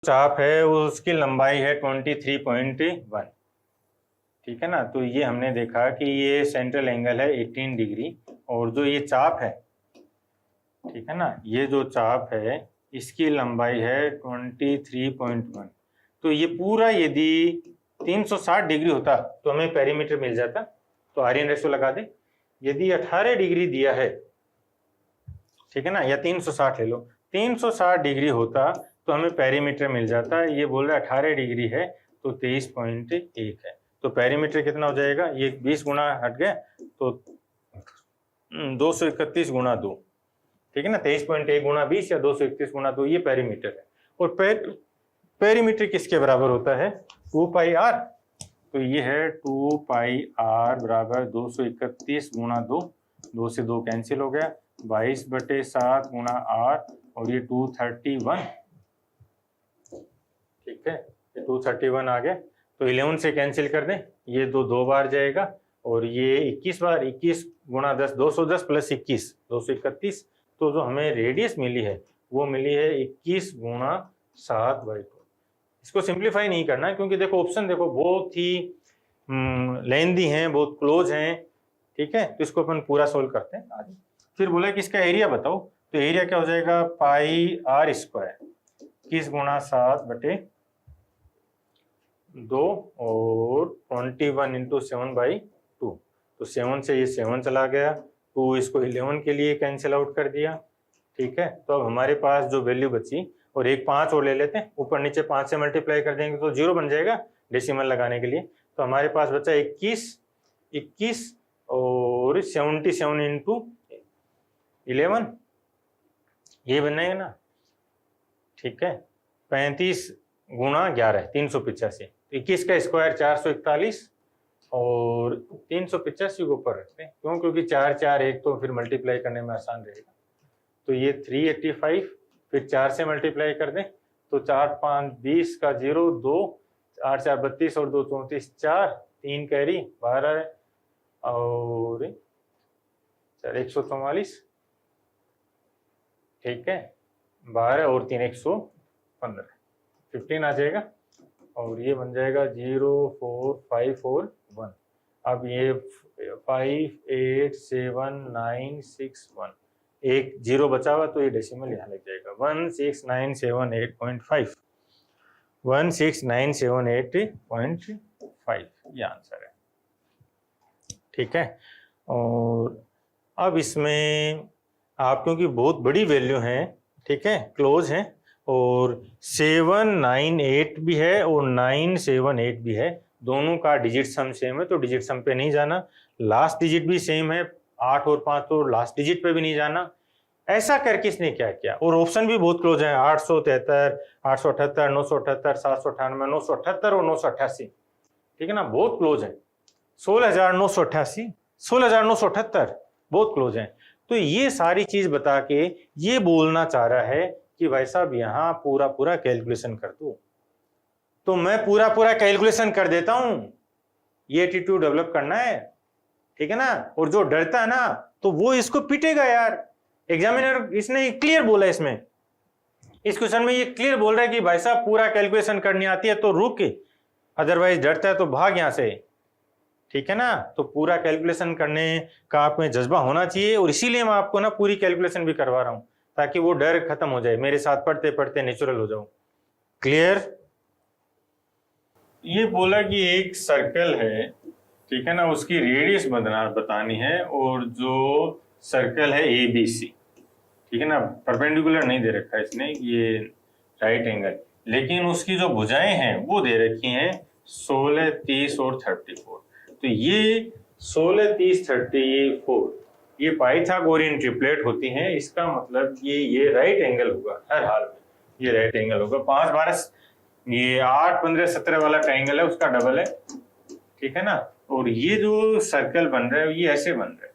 चाप है उसकी लंबाई है 23.1, ठीक है ना। तो ये हमने देखा कि ये सेंट्रल एंगल है 18 डिग्री, और जो ये चाप है, ठीक है ना, ये जो चाप है इसकी लंबाई है 23.1। तो ये पूरा यदि 360 डिग्री होता तो हमें पेरीमीटर मिल जाता। तो आर्यन रेशो लगा दे। यदि 18 डिग्री दिया है, ठीक है ना, या 360 ले लो, 360 डिग्री होता तो हमें पेरीमीटर मिल जाता। ये बोल रहा है 18 डिग्री है तो 23.1 है। तो पेरीमीटर कितना हो जाएगा, ये 20 गुना हट गया तो 231 गुना 2, ठीक है ना। 23.1 गुना 20 या 231 गुना 2 ये पेरीमीटर है। और पेरीमीटर किसके बराबर होता है, 2 पाई आर। तो ये है 2 पाई आर बराबर 231 गुना 2, 2 से 2 कैंसिल हो गया, 22/7 गुना आर, और ये 231, ठीक है, ये 231 आ गया। तो 11 से कैंसिल कर दें, ये दो बार जाएगा, और ये 21 बार, 21 गुना 10, 210 प्लस 21, 231। तो जो हमें रेडियस मिली है वो मिली है 21 गुना 7/2। इसको सिंप्लीफाई नहीं करना है, क्योंकि देखो ऑप्शन देखो बहुत ही लेंथी हैं, बहुत क्लोज हैं, ठीक है। तो इसको अपन पूरा सोल्व करते हैं आगे। फिर बोला कि इसका एरिया बताओ। तो एरिया क्या हो जाएगा, पाई आर स्क्वायर 21 गुना 7/2 और 21 इंटू 7/2। तो 7 से ये 7 चला गया, 2 इसको 11 के लिए कैंसिल आउट कर दिया, ठीक है। तो अब हमारे पास जो वैल्यू बची, और एक 5 और ले लेते हैं, ऊपर नीचे 5 से मल्टीप्लाई कर देंगे तो 0 बन जाएगा डेसिमल लगाने के लिए। तो हमारे पास बचा 21 और 77 इंटू 11, ये बनेगा ना, ठीक है। 35 गुना 11 385, 21 का स्क्वायर 441, और 385 को ऊपर रखते हैं, क्यों, क्योंकि 4 4 1 तो फिर मल्टीप्लाई करने में आसान रहेगा। तो ये 385, फिर 4 से मल्टीप्लाई कर दें तो 4 5 20 का 0 2, 8 4 32 और 2 34, 4 3 कैरी 12 है, और 4 144, ठीक है, 12 और 3 115, 15 आ जाएगा, और ये बन जाएगा 04541। अब ये 587961, एक 0 बचा हुआ तो ये डेसिमल यहाँ लग जाएगा, 16978.5, 16978.5, ये आंसर है, ठीक है। और अब इसमें आप, क्योंकि बहुत बड़ी वैल्यू है, ठीक है, क्लोज है, और 798 भी है और 978 भी है, दोनों का डिजिट सम सेम है, तो डिजिट सम पे नहीं जाना। लास्ट डिजिट भी सेम है 8 और 5, तो लास्ट डिजिट पे भी नहीं जाना। ऐसा करके इसने क्या किया, और ऑप्शन भी बहुत क्लोज है, 873, 878, 978, 798, 978 और 988, ठीक है ना, बहुत क्लोज है। 16,988, 16,978 बहुत क्लोज है। तो ये सारी चीज बता के ये बोलना चाह रहा है कि भाई साहब यहाँ पूरा कैलकुलेशन कर दो। तो मैं पूरा कैलकुलेशन कर देता हूं, ये एटीट्यूड डेवलप करना है, ठीक है ना। और जो डरता है ना तो वो इसको पीटेगा यार। एग्जामिनर इसने क्लियर बोला, इसमें इस क्वेश्चन में ये क्लियर बोल रहा है कि भाई साहब पूरा कैलकुलेशन करनी आती है तो रुक, अदरवाइज डरता है तो भाग यहां से, ठीक है ना। तो पूरा कैलकुलेशन करने का आप में जज्बा होना चाहिए, और इसीलिए मैं आपको ना पूरी कैलकुलेशन भी करवा रहा हूं, ताकि वो डर खत्म हो जाए, मेरे साथ पढ़ते पढ़ते नेचुरल हो जाओ। क्लियर। ये बोला कि एक सर्कल है, ठीक है ना, उसकी रेडियस बतानी है, और जो सर्कल है ABC, ठीक है ना, परपेंडिकुलर नहीं दे रखा है इसने, ये राइट एंगल, लेकिन उसकी जो भुजाएं हैं वो दे रखी हैं 16, 30 और 34। तो ये 16, 30, 34 ये पाइथागोरियन ट्रिपलेट होती हैं। इसका मतलब ये राइट एंगल होगा, हर हाल में ये राइट एंगल होगा। 5 12 ये 8 15 17 वाला ट्रायंगल है उसका डबल है, ठीक है ना। और ये जो सर्कल बन रहा है ये ऐसे बन रहा है।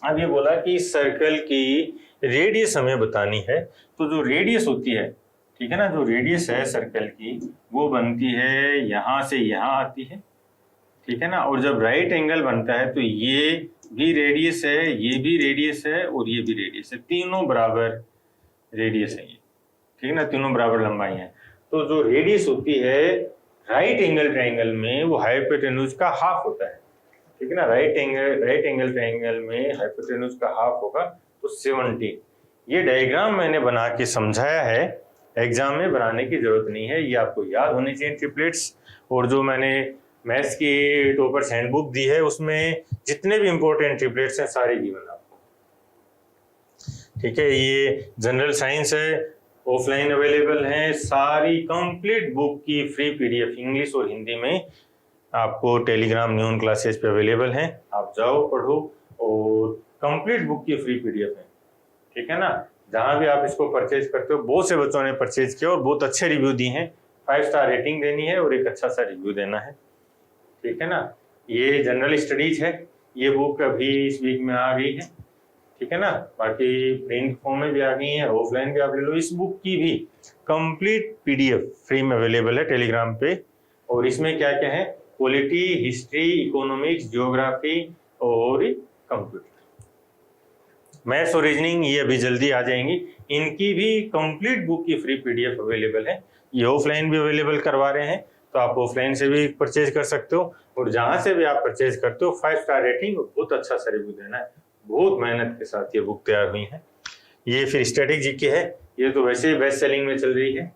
अब ये बोला कि सर्कल की रेडियस हमें बतानी है, तो जो रेडियस होती है, ठीक है ना, जो रेडियस है सर्कल की वो बनती है यहाँ से यहाँ आती है, ठीक है ना। और जब राइट एंगल बनता है तो ये भी रेडियस है, ये भी रेडियस है, और ये भी रेडियस है, तीनों बराबर रेडियस है ये, ठीक है ना, तीनों बराबर लंबाई है। तो जो रेडियस होती है राइट एंगल ट्रायंगल में वो हाइपोटेन्यूज का हाफ होता है, ठीक है ना। राइट एंगल ट्रायंगल में हाइपोटेन्यूज का हाफ होगा तो 70। ये डायग्राम मैंने बना के समझाया है, एग्जाम में बनाने की जरूरत नहीं है, ये आपको याद होनी चाहिए ट्रिपलेट्स। और जो मैंने मैथ्स की टॉपर्स हैंडबुक दी है उसमें जितने भी इंपॉर्टेंट ट्रिपलेट्स हैं सारे गिवन आपको, ठीक है। ये जनरल साइंस है, ऑफलाइन अवेलेबल है, सारी कंप्लीट बुक की फ्री पीडीएफ इंग्लिश और हिंदी में आपको टेलीग्राम न्यून क्लासेस पे अवेलेबल हैं। आप जाओ पढ़ो, और कंप्लीट बुक की फ्री पीडीएफ है, ठीक है ना। जहां भी आप इसको परचेज करते हो, बहुत से बच्चों ने परचेज किया और बहुत अच्छे रिव्यू दिए हैं, 5 स्टार रेटिंग देनी है और एक अच्छा सा रिव्यू देना है, ठीक है ना। ये जनरल स्टडीज है, ये बुक अभी इस वीक में आ गई है, ठीक है ना। बाकी प्रिंट फॉर्म में भी आ गई है, ऑफलाइन भी आप ले लो। इस बुक की भी कंप्लीट पीडीएफ फ्री में अवेलेबल है टेलीग्राम पे। और इसमें क्या क्या है, पॉलिटी, हिस्ट्री, इकोनॉमिक्स, ज्योग्राफी और कंप्यूटर, मैथ्स और रीजनिंग, ये अभी जल्दी आ जाएंगी। इनकी भी कंप्लीट बुक की फ्री पीडीएफ अवेलेबल है। ये ऑफलाइन भी अवेलेबल करवा रहे हैं, तो आप ऑफलाइन से भी परचेज कर सकते हो, और जहां से भी आप परचेज करते हो 5 स्टार रेटिंग और बहुत अच्छा सा रिव्यू देना है। बहुत मेहनत के साथ ये बुक तैयार हुई है। ये फिर स्टैटिक जीके है, ये तो वैसे ही बेस्ट सेलिंग में चल रही है,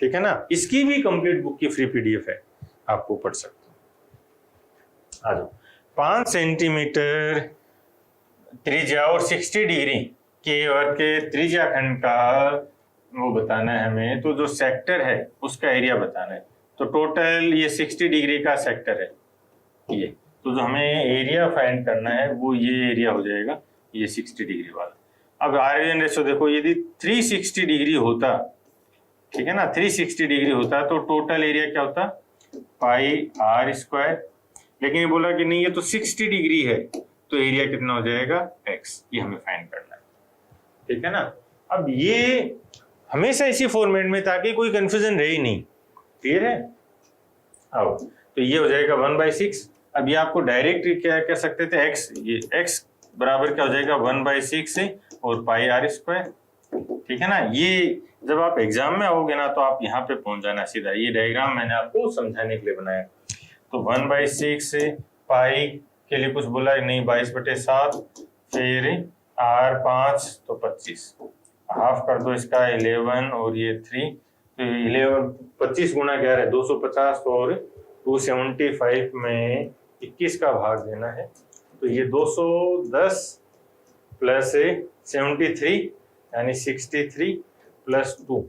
ठीक है ना। इसकी भी कंप्लीट बुक की फ्री पीडीएफ है, आपको पढ़ सकते हो। आ जाओ, 5 सेंटीमीटर त्रिज्या और 60 डिग्री के वर्ग के त्रिज्या खंड का वो बताना है हमें। तो जो सेक्टर है उसका एरिया बताना है। तो टोटल ये 60 डिग्री का सेक्टर है ये, तो जो हमें एरिया फाइंड करना है वो ये एरिया हो जाएगा, ये 60 डिग्री वाला। अब आर्यन रेशो देखो, यदि 360 डिग्री होता, ठीक है ना, 360 डिग्री होता तो टोटल एरिया क्या होता, पाई आर स्क्वायर। लेकिन ये बोला कि नहीं ये तो 60 डिग्री है, तो एरिया कितना हो जाएगा, एक्स। ये हमें फाइंड करना है, ठीक है ना। अब ये हमेशा इसी फॉर्मेट में, ताकि कोई कंफ्यूजन रहे ही नहीं, क्लियर है। अब तो ये हो जाएगा 1/6। अब ये आपको डायरेक्ट क्या कह सकते थे, एक्स, ये एक्स बराबर क्या हो जाएगा 1/6 और पाई आर स्क्वायर, ठीक है ना। ये जब आप एग्जाम में आओगे ना तो आप यहाँ पे पहुंच जाना सीधा। ये डायग्राम मैंने आपको समझाने के लिए बनाया। तो 1/6 पाई के लिए कुछ बोला नहीं, 22/7, फिर आर 5 तो 25, हाफ कर दो इसका 11 और ये 3, तो 11 25 गुना 11 250 और 275 में 21 का भाग देना है। तो ये 210 प्लस 73 यानी 63 प्लस 2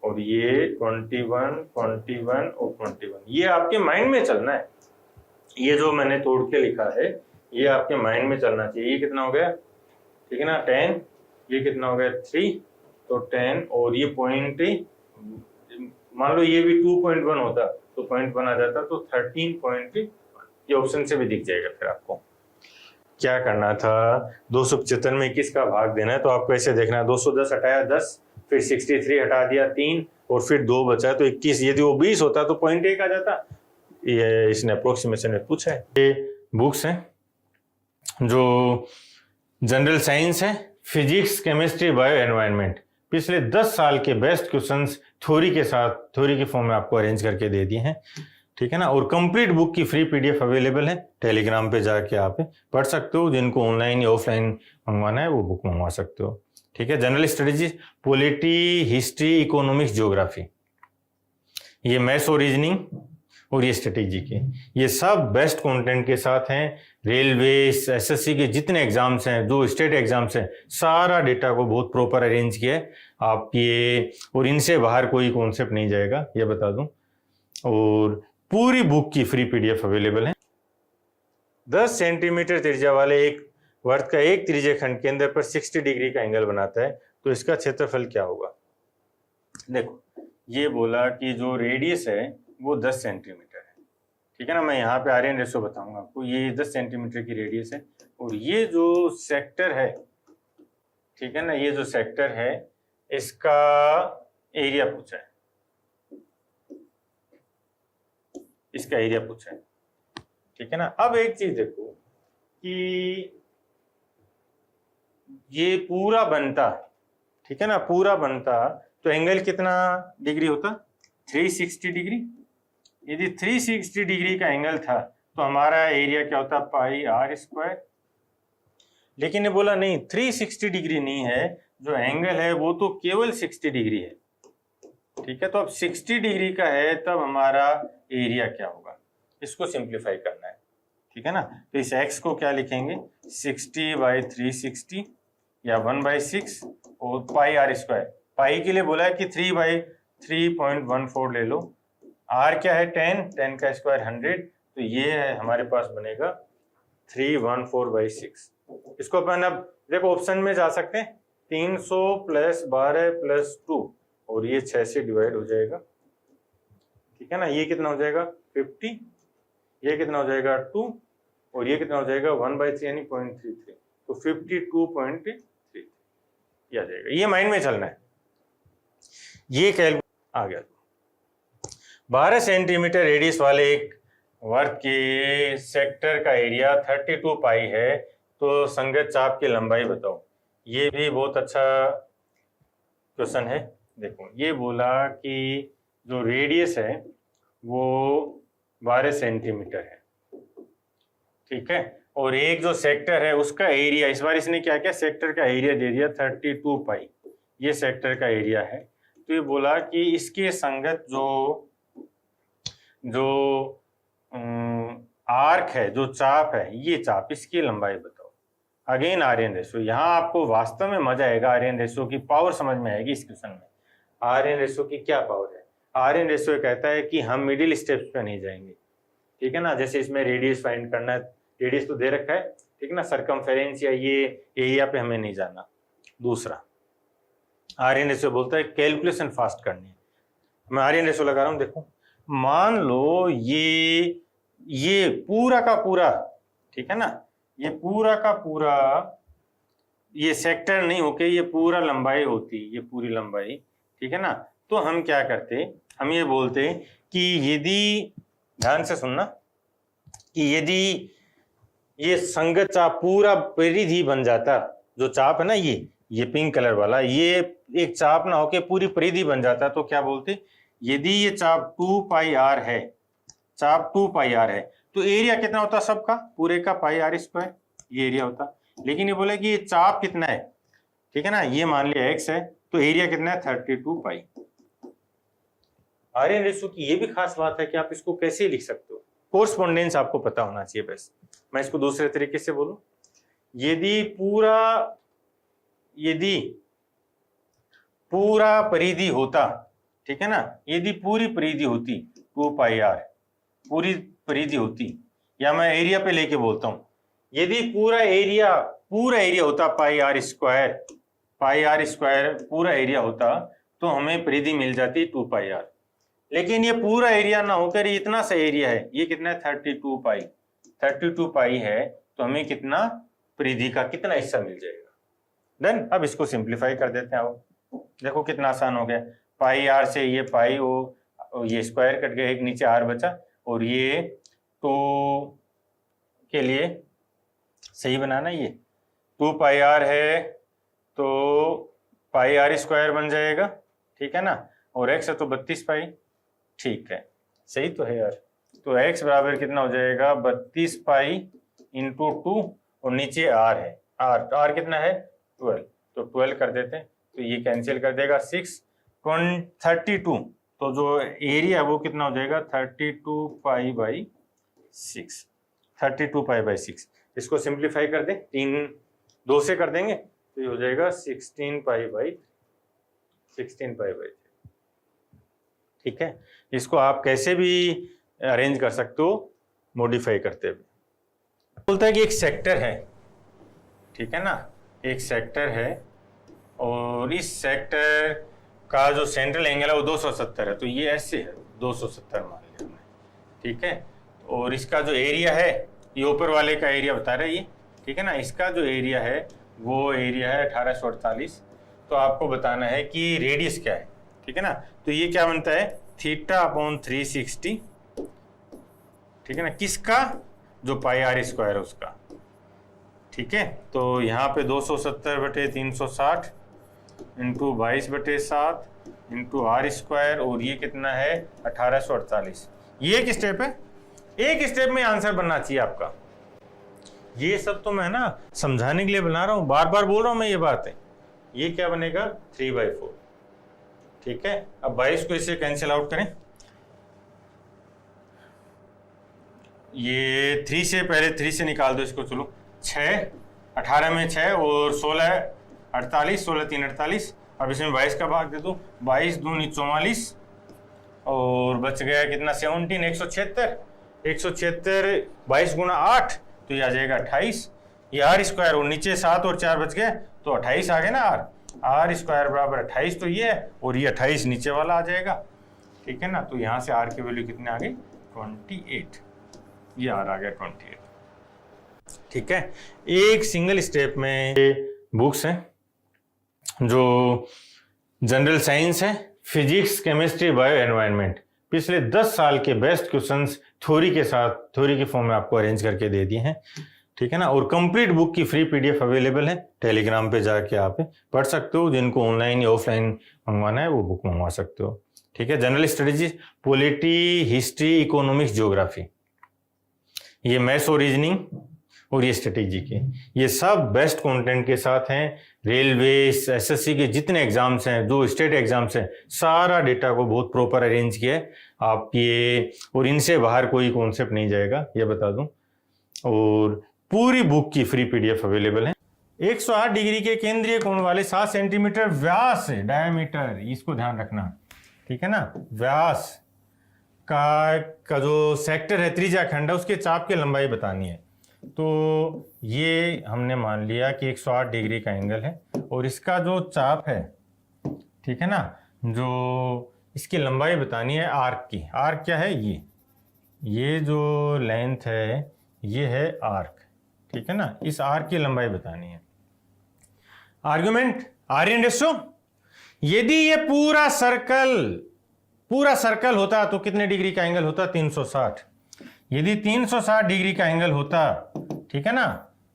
और ये 21 21 और 21। ये आपके माइंड में चलना है, ये जो मैंने तोड़ के लिखा है ये आपके माइंड में चलना चाहिए। ये कितना हो गया, ठीक है ना, 10, ये कितना हो गया 3, तो 10 और ये पॉइंट, मान लो ये भी 2.1 होता तो 0.1 आ जाता, तो 13.1। ये ऑप्शन से भी दिख जाएगा। फिर आपको क्या करना था, 275 में 21 का भाग देना है, तो आपको ऐसे देखना है, 210 हटाया 10, फिर 63 हटा दिया 3 और फिर 2 बचा तो 21। यदि वो 20 होता तो 0.1 आ जाता। ये इसने अप्रोक्सीमेशन में पूछा है। ये बुक्स हैं जो जनरल साइंस है, फिजिक्स, केमिस्ट्री, बायो एनवायरनमेंट, पिछले 10 साल के बेस्ट क्वेश्चंस थ्योरी के साथ, थ्योरी के फॉर्म में आपको अरेंज करके दे दिए हैं, ठीक है ना। और कंप्लीट बुक की फ्री पीडीएफ अवेलेबल है, टेलीग्राम पे जाके आप पढ़ सकते हो। जिनको ऑनलाइन या ऑफलाइन मंगवाना है वो बुक मंगवा सकते हो, ठीक है। General studies, polity, history, economics, geography, ये मैथ्स और रीजनिंग और ये स्ट्रेटेजी के, ये सब बेस्ट कंटेंट के साथ हैं। रेलवे, एसएससी के जितने एग्जाम्स हैं, जो स्टेट एग्जाम्स हैं, सारा डेटा को बहुत प्रॉपर अरेंज किया है आप ये, और इनसे बाहर कोई कॉन्सेप्ट नहीं जाएगा, ये बता दूं। और पूरी बुक की फ्री पीडीएफ अवेलेबल है। 10 सेंटीमीटर त्रिज्या वाले एक वर्ग का एक त्रिज्य खंड केंद्र पर 60 डिग्री का एंगल बनाता है, तो इसका क्षेत्रफल क्या होगा। देखो, ये बोला कि जो रेडियस है वो 10 सेंटीमीटर है, ठीक है ना। मैं यहाँ पे आर्यन रेशो बताऊंगा आपको। ये 10 सेंटीमीटर की रेडियस है, और ये जो सेक्टर है, ठीक है ना, ये जो सेक्टर है इसका एरिया पूछा है, इसका एरिया पूछा है, ठीक है ना। अब एक चीज देखो कि ये पूरा बनता, ठीक है ना, पूरा बनता तो एंगल कितना डिग्री होता, 360 डिग्री। यदि 360 डिग्री का एंगल था तो हमारा एरिया क्या होता, पाई आर स्क्वायर। लेकिन ये बोला नहीं 360 डिग्री नहीं है, जो एंगल है वो तो केवल 60 डिग्री है। ठीक है, तो अब 60 डिग्री का है तब हमारा एरिया क्या होगा, इसको सिंप्लीफाई करना है। ठीक है ना, तो इस x को क्या लिखेंगे, 60/360 या 1/6 और पाई आर स्क्वायर। पाई के लिए बोला है कि 3/3.14 ले लो। r क्या है 10 का स्क्वायर 100, तो ये है हमारे पास बनेगा 314/6। इसको अपन अब देखो ऑप्शन में जा सकते हैं, 300 + 12 + 2 और ये 6 से डिवाइड हो जाएगा। ठीक है ना, ये कितना हो जाएगा 50, ये कितना हो जाएगा 2 और ये कितना हो जाएगा 1/3 यानी 0.33, तो 52.33 ये आ जाएगा। ये माइंड में चलना है, ये कैलकुलेट आ गया। 12 सेंटीमीटर रेडियस वाले एक वर्ग के सेक्टर का एरिया 32 पाई है, तो संगत चाप की लंबाई बताओ। ये भी बहुत अच्छा क्वेश्चन है। देखो ये बोला कि जो रेडियस है वो 12 सेंटीमीटर है। ठीक है, और एक जो सेक्टर है उसका एरिया, इस बार इसने क्या किया, सेक्टर का एरिया दे दिया 32 पाई, ये सेक्टर का एरिया है। तो ये बोला कि इसके संगत जो आर्क है, जो चाप है, ये चाप, इसकी लंबाई बताओ। अगेन आर्यन रेशो, यहाँ आपको वास्तव में मजा आएगा, आर्यन रेशो की पावर समझ में आएगी इस क्वेश्चन में। आर्यन रेशो की क्या पावर है, आर्यन रेशो कहता है कि हम मिडिल स्टेप्स पे नहीं जाएंगे। ठीक है ना, जैसे इसमें रेडियस फाइंड करना है, रेडियस तो दे रखा है, ठीक है ना, सरकमफेरेंस या ये एरिया पे हमें नहीं जाना। दूसरा आर्यन रेशो बोलता है कैलकुलेशन फास्ट करनी है। मैं आर्यन रेशो लगा रहा हूँ, देखो मान लो ये पूरा का पूरा, ठीक है ना, ये पूरा का पूरा, ये सेक्टर नहीं होके ये पूरा लंबाई होती, ये पूरी लंबाई। ठीक है ना, तो हम क्या करते, हम ये बोलते कि यदि, ध्यान से सुनना, कि यदि ये संगत चाप पूरा परिधि बन जाता, जो चाप है ना ये पिंक कलर वाला, ये एक चाप ना होके पूरी परिधि बन जाता, तो क्या बोलते, यदि ये चाप 2 पाई आर है, चाप 2 पाई आर है, तो एरिया कितना होता सबका, पूरे का पाई आर स्क्वायर, ये एरिया होता। लेकिन ये बोले कि ये चाप कितना है, ठीक है ना, ये मान लिया x है, तो एरिया कितना है 32 पाई। आर्यन रेशो की ये भी खास बात है कि आप इसको कैसे लिख सकते हो, कोरस्पोंडेंस आपको पता होना चाहिए। बस मैं इसको दूसरे तरीके से बोलूं, यदि पूरा परिधि होता, ठीक है ना, यदि पूरी परिधि होती 2 पाई आर, पूरी परिधि होती, या मैं एरिया पे लेके बोलता हूं, यदि पूरा एरिया होता पाई आर स्क्वायर पूरा एरिया होता, तो हमें परिधि मिल जाती 2 पाई आर। लेकिन ये पूरा एरिया ना होकर इतना सा एरिया है, ये कितना है 32 पाई है, तो हमें कितना परिधि का कितना हिस्सा मिल जाएगा। देन अब इसको सिंप्लीफाई कर देते हैं। अब देखो कितना आसान हो गया, पाई आर से ये पाई ये स्क्वायर कट गया, एक नीचे आर बचा, और ये 2 के लिए सही बनाना, ये 2 पाई आर है तो पाई आर स्क्वायर बन जाएगा, ठीक है ना, और x है तो 32 पाई। ठीक है, सही तो है यार। तो x बराबर कितना हो जाएगा 32 पाई इंटू 2, और नीचे r है, r कितना है 12, तो 12 कर देते हैं, तो ये कैंसिल कर देगा 6 32, तो जो एरिया वो कितना हो जाएगा 32 पाई बाई 6। इसको सिंप्लीफाई कर दें, 2 से कर देंगे तो ये हो जाएगा 16 पाई बाई 3। ठीक है, इसको आप कैसे भी अरेंज कर सकते हो मॉडिफाई करते हुए। बोलता है कि एक सेक्टर है, ठीक है ना, एक सेक्टर है, और इस सेक्टर का जो सेंट्रल एंगल है वो 270 है, तो ये ऐसे है 270 मान लिया हमने। ठीक है, और इसका जो एरिया है, ये ऊपर वाले का एरिया बता रहा है ये, ठीक है ना, इसका जो एरिया है वो एरिया है 1848। तो आपको बताना है कि रेडियस क्या है, ठीक है ना, तो ये क्या बनता है θ/360, ठीक है ना, किसका, जो पाई आर स्क्वायर है उसका। ठीक है, तो यहाँ पे 270/360 इंटू 22/7 इंटू आर स्क्वायर, और ये कितना है 1848। ये एक स्टेप है, एक स्टेप में आंसर बनना चाहिए आपका। ये सब तो मैं ना समझाने के लिए बना रहा हूं, बार बार बोल रहा हूं मैं ये बात है। ये क्या बनेगा 3/4, ठीक है। अब 22 को इससे कैंसिल आउट करें, ये 3 से पहले 3 से निकाल दो इसको, चलो 6, 18 में 6 और 16 48, 16 3 48। अब इसमें 22 का भाग दे दो, 22 दूनी 44 और बच गया कितना 17, 176। 176 22 गुना 8 तो ये आ जाएगा 28। ये आर स्क्वायर, और नीचे 7 और 4 बच गए तो 28 आ गए ना। आर स्क्वायर बराबर 28 तो ये है, और ये 28 नीचे वाला आ जाएगा, ठीक है ना। तो यहाँ से आर की वैल्यू कितने आ गई 28, ये आर आ गया 28, ठीक है। एक सिंगल स्टेप में बुक्स हैं जो जनरल साइंस है, फिजिक्स, केमिस्ट्री, बायो एनवायरनमेंट, पिछले 10 साल के बेस्ट क्वेश्चंस थ्योरी के साथ, थ्योरी के फॉर्म में आपको अरेंज करके दे दिए हैं, ठीक है ना। और कंप्लीट बुक की फ्री पीडीएफ अवेलेबल है, टेलीग्राम पे जाके आप पढ़ सकते हो। जिनको ऑनलाइन या ऑफलाइन मंगवाना है वो बुक मंगवा सकते हो, ठीक है। General studies, polity, history, economics, geography, ये मैथ्स और रीजनिंग, और ये स्ट्रेटेजी के, ये सब बेस्ट कंटेंट के साथ हैं। रेलवे, एसएससी के जितने एग्जाम्स हैं, जो स्टेट एग्जाम्स हैं, सारा डेटा को बहुत प्रॉपर अरेंज किया है आप ये, और इनसे बाहर कोई कॉन्सेप्ट नहीं जाएगा, ये बता दूं। और पूरी बुक की फ्री पीडीएफ अवेलेबल है। 108 डिग्री के केंद्रीय कोण वाले 7 सेंटीमीटर व्यास डायमीटर, इसको ध्यान रखना, ठीक है ना। व्यास का जो सेक्टर है, त्रिज्या खंड है, उसके चाप की लंबाई बतानी है। तो ये हमने मान लिया कि 108 डिग्री का एंगल है, और इसका जो चाप है, ठीक है ना, जो इसकी लंबाई बतानी है आर्क की। आर्क क्या है, ये जो लेंथ है ये है आर्क, ठीक है ना। इस आर्क की लंबाई बतानी है। आर्गुमेंट आर्यन रेशो, यदि ये पूरा सर्कल होता तो कितने डिग्री का एंगल होता 360। यदि 360 डिग्री का एंगल होता, ठीक है ना,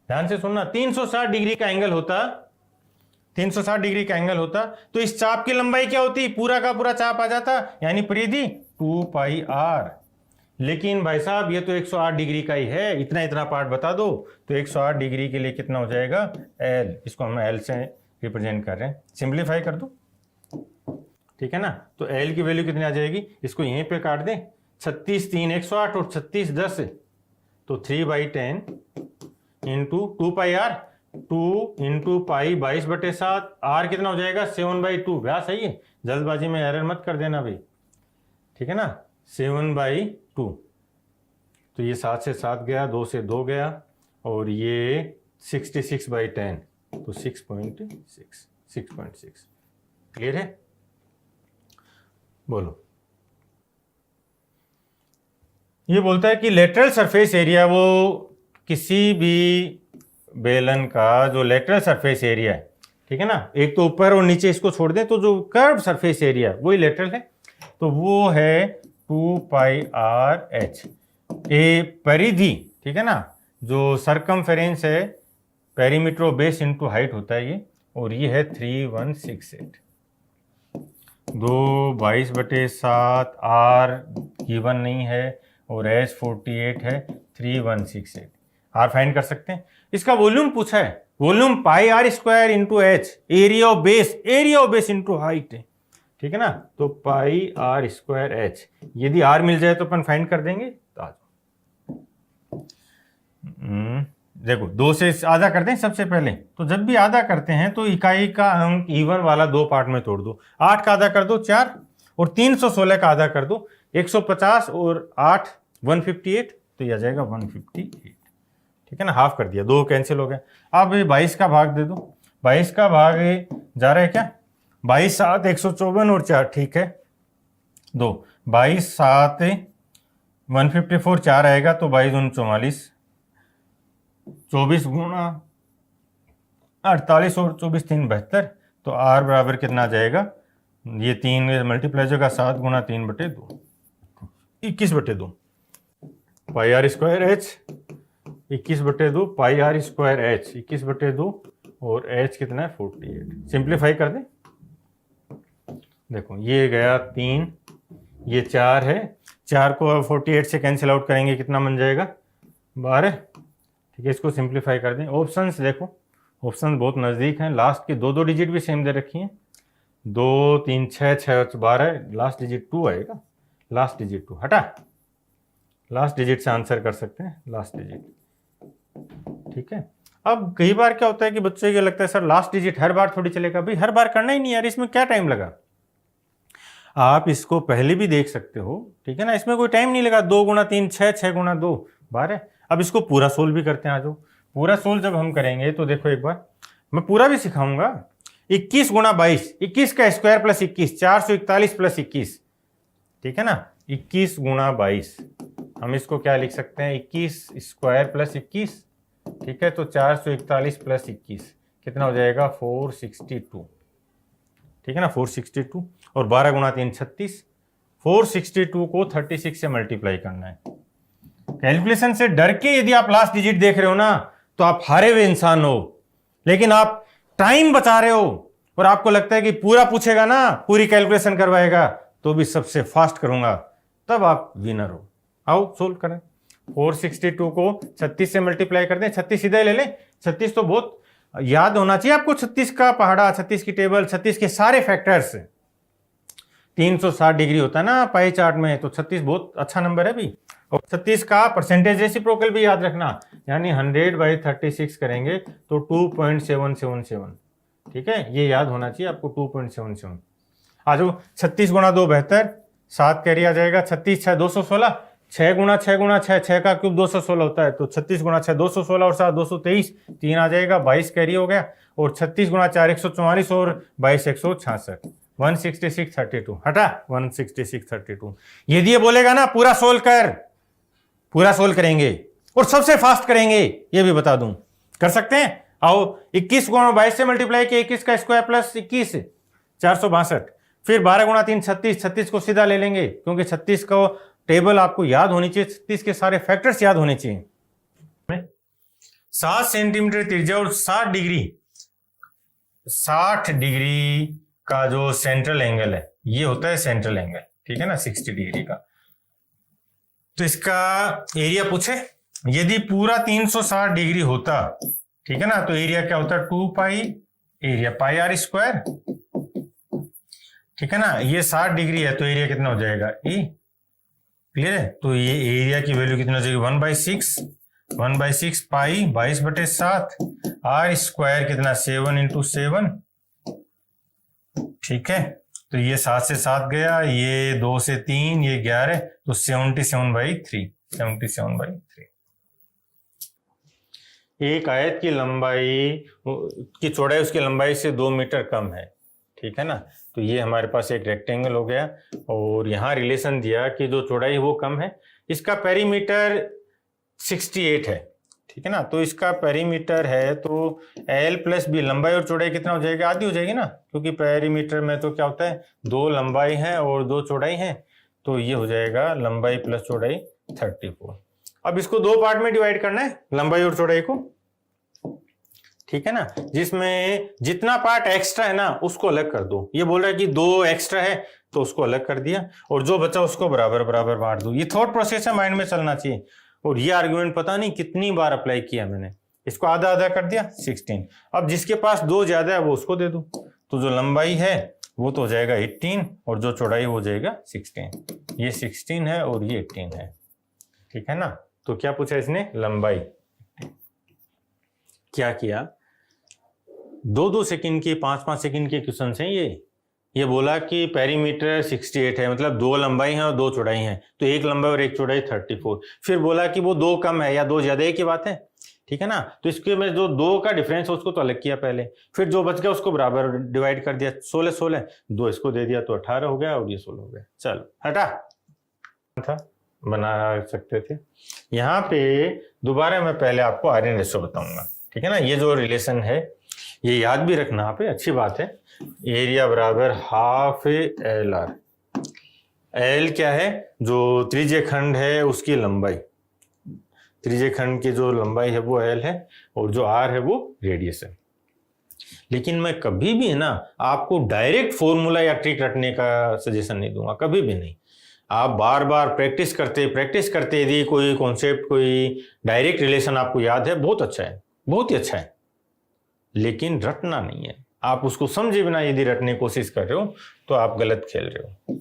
ध्यान से सुनना, 360 डिग्री का एंगल होता, 360 डिग्री का एंगल होता तो इस चाप की लंबाई क्या होती, पूरा का पूरा चाप आ जाता, यानी परिधि 2πr। लेकिन भाई साहब ये तो 108 डिग्री का ही है, इतना पार्ट बता दो, तो 108 डिग्री के लिए कितना हो जाएगा L, इसको हम L से रिप्रेजेंट कर रहे हैं, सिंप्लीफाई कर दो, ठीक है ना। तो L की वैल्यू कितनी आ जाएगी, इसको यहीं पे काट दें, 36 3 108 और 36 10, तो 3/10 into 2πr, 2 into pi 22/7, r कितना हो जाएगा 7/2। व्यास है ये, जल्दबाजी में एरर मत कर देना भाई, ठीक है ना। 7/2, तो ये 7 से 7 गया, 2 से 2 गया, और ये 66/10, तो 6.6। क्लियर है, बोलो। ये बोलता है कि लेटरल सरफेस एरिया, वो किसी भी बेलन का जो लेटरल सरफेस एरिया है, ठीक है ना, एक तो ऊपर और नीचे इसको छोड़ दें, तो जो कर्व सरफेस एरिया वही लेटरल है, तो वो है 2πrh। ए परिधि, ठीक है ना, जो सरकमफेरेंस है, perimeter of base into height होता है ये, और ये है 3168। 2/22/7, r गिवन नहीं है, और h 48 है, 3168। r फाइंड कर सकते हैं। इसका वॉल्यूम पूछा है, volume πr² into h, area of base into height है, ठीक है ना। तो πr²h, यदि r मिल जाए तो अपन फाइंड कर देंगे। तो आ जाओ, देखो 2 से आधा कर दें सबसे पहले। तो जब भी आधा करते हैं तो इकाई का अंक इवन वाला 2 पार्ट में तोड़ दो, 8 का आधा कर दो 4, और 316 का आधा कर दो 150, और 8 158, तो यह आ जाएगा 158, ठीक है ना। हाफ कर दिया, 2 कैंसिल हो गए। अब 22 का भाग दे दो, 22 का भाग जा रहा है क्या, 22 7 154 और 4, ठीक है, 2 22 7 154, 4 आएगा, तो 22 दूनी 44, 24 गुना 48 और 24 3 72, तो r बराबर कितना आ जाएगा, ये 3 मल्टीप्लाई होगा 7 गुना 3/2, 21/2 πr²h, 21/2 πr²h, 21/2, और h कितना है 48। सिंप्लीफाई कर दें, देखो ये गया 3, ये 4 है, 4 को 48 से कैंसिल आउट करेंगे, कितना बन जाएगा 12। ठीक है, इसको सिंप्लीफाई कर दें। ऑप्शंस देखो, ऑप्शन बहुत नज़दीक हैं, लास्ट की 2 डिजिट भी सेम दे रखी हैं, 2 3 6 6 12, लास्ट डिजिट 2 आएगा, लास्ट डिजिट 2 हटा, लास्ट डिजिट से आंसर कर सकते हैं, लास्ट डिजिट। ठीक है, अब कई बार क्या होता है कि बच्चे को लगता है सर लास्ट डिजिट हर बार थोड़ी चलेगा, भाई हर बार करना ही नहीं यार, इसमें क्या टाइम लगा। आप इसको पहले भी देख सकते हो, ठीक है ना, इसमें कोई टाइम नहीं लगा, 2 गुणा 3 6, 6 गुणा 2 12। अब इसको पूरा सोल्व भी करते हैं, आ जाओ। पूरा सोल्व जब हम करेंगे तो देखो एक बार मैं पूरा भी सिखाऊंगा। 21 गुणा 22, 21 का स्क्वायर प्लस 21, 441 प्लस 21, ठीक है ना, 21 गुणा 22, हम इसको क्या लिख सकते हैं, 21 स्क्वायर प्लस 21, ठीक है, तो 441 प्लस 21 कितना हो जाएगा 462, ठीक है ना, 462। और 12 गुणा 3 36, 462 को 36 से मल्टीप्लाई करना है। कैलकुलेशन से डर के यदि आप लास्ट डिजिट देख रहे हो ना, तो आप हारे हुए इंसान हो, लेकिन आप टाइम बचा रहे हो और आपको लगता है कि पूरा पूछेगा ना, पूरी कैलकुलेशन करवाएगा, तो भी सबसे फास्ट करूंगा, तब आप विनर हो। आओ सोल्व करें। 462 को 36 से मल्टीप्लाई कर दें, 36 सीधा ही ले लें, 36 तो बहुत याद होना चाहिए आपको, 36 का पहाड़ा, 36 की टेबल, 36 के सारे फैक्टर्स। 360 डिग्री होता है ना पाई चार्ट में, तो 36 बहुत अच्छा नंबर है भी। और 36 का परसेंटेज रेसिप्रोकल भी याद रखना, यानी 100/36 करेंगे तो 2.777, ठीक है, ये याद होना चाहिए आपको, 2.77। आ जाओ, 36 गुणा 2 72, 7 कैरी आ जाएगा, 36 6 216, 6 गुणा 6 गुणा 6, 6 का क्यूब 216 होता है, तो 36 गुणा 6 216 और 7 223, 3 आ जाएगा, 22 कैरी हो गया। और 36 गुणा 4 144 और 22 166, 166 32 हटा, 166 32। यदि ये बोलेगा ना पूरा सोल्व कर, पूरा सोल्व करेंगे और सबसे फास्ट करेंगे, ये भी बता दूं, कर सकते हैं। आओ, 21 गुणा 22 से मल्टीप्लाई किया, 21 का स्क्वायर प्लस 21 462, फिर 12 गुणा 3 36, 36 को सीधा ले लेंगे, क्योंकि 36 को टेबल आपको याद होनी चाहिए, 36 के सारे फैक्टर्स याद होने चाहिए। 7 सेंटीमीटर त्रिज्या और 60 डिग्री का जो सेंट्रल एंगल है, ये होता है सेंट्रल एंगल, ठीक है ना, 60 डिग्री का। तो इसका एरिया पूछे, यदि पूरा 360 डिग्री होता, ठीक है ना, तो एरिया क्या होता है 2 पाई, एरिया पाई आर स्क्वायर, ठीक है ना। ये 60 डिग्री है तो एरिया कितना हो जाएगा ए, क्लियर है। तो ये एरिया की वैल्यू कितना हो जाएगी 1/6 पाई 22/7 आर स्क्वायर कितना 7 × 7, ठीक है। तो ये 7 से 7 गया, ये 2 से 3, ये 11, तो 77/3, 77/3। एक आयत की लंबाई की चौड़ाई उसकी लंबाई से 2 मीटर कम है, ठीक है ना। तो ये हमारे पास एक रेक्टेंगल हो गया और यहाँ रिलेशन दिया कि जो चौड़ाई वो कम है, इसका पेरीमीटर 68 है, ठीक है ना। तो इसका पेरीमीटर है तो L + B, लंबाई और चौड़ाई कितना हो जाएगा, आधी हो जाएगी ना, क्योंकि पेरीमीटर में तो क्या होता है 2 लंबाई है और 2 चौड़ाई है, तो ये हो जाएगा लंबाई प्लस चौड़ाई 34। अब इसको 2 पार्ट में डिवाइड करना है, लंबाई और चौड़ाई को, ठीक है ना। जिसमें जितना पार्ट एक्स्ट्रा है ना उसको अलग कर दो। ये बोल रहा है कि 2 एक्स्ट्रा है तो उसको अलग कर दिया, और जो बचा उसको बराबर बराबर बांट दो। ये थॉट प्रोसेस है, माइंड में चलना चाहिए। और ये आर्गुमेंट पता नहीं कितनी बार अप्लाई किया मैंने, इसको आधा आधा कर दिया 16। अब जिसके पास 2 ज्यादा है वो उसको दे दो, तो जो लंबाई है वो तो हो जाएगा 18 और जो चौड़ाई हो जाएगा 16। ये 16 है और ये 18 है, ठीक है ना। तो क्या पूछा इसने, लंबाई। क्या किया, 2-2 सेकंड के 5-5 सेकंड के क्वेश्चन हैं ये बोला कि पेरीमीटर 68 है, मतलब 2 लंबाई है और 2 चौड़ाई है, तो 1 लंबाई और 1 चौड़ाई 34। फिर बोला कि वो 2 कम है या 2 ज्यादा, एक ही बात है, ठीक है ना। तो इसके में जो 2 का डिफरेंस है उसको तो अलग किया पहले, फिर जो बच गया उसको बराबर डिवाइड कर दिया, 16 2 इसको दे दिया तो 18 हो गया और ये 16 हो गया। चलो हटा था, बना सकते थे। यहाँ पे दोबारा मैं पहले आपको आयरन रेशो बताऊंगा, ठीक है ना। ये जो रिलेशन है ये याद भी रखना यहाँ पे, अच्छी बात है। एरिया बराबर हाफ LR, L क्या है, जो त्रिज्य खंड है उसकी लंबाई, त्रिज्य खंड की जो लंबाई है वो L है, और जो R है वो रेडियस है। लेकिन मैं कभी भी है ना आपको डायरेक्ट फॉर्मूला या ट्रिक रटने का सजेशन नहीं दूंगा, कभी भी नहीं। आप बार बार प्रैक्टिस करते यदि कोई कॉन्सेप्ट, कोई डायरेक्ट रिलेशन आपको याद है, बहुत अच्छा है, बहुत ही अच्छा है, लेकिन रटना नहीं है। आप उसको समझे बिना यदि रटने की कोशिश कर रहे हो तो आप गलत खेल रहे हो।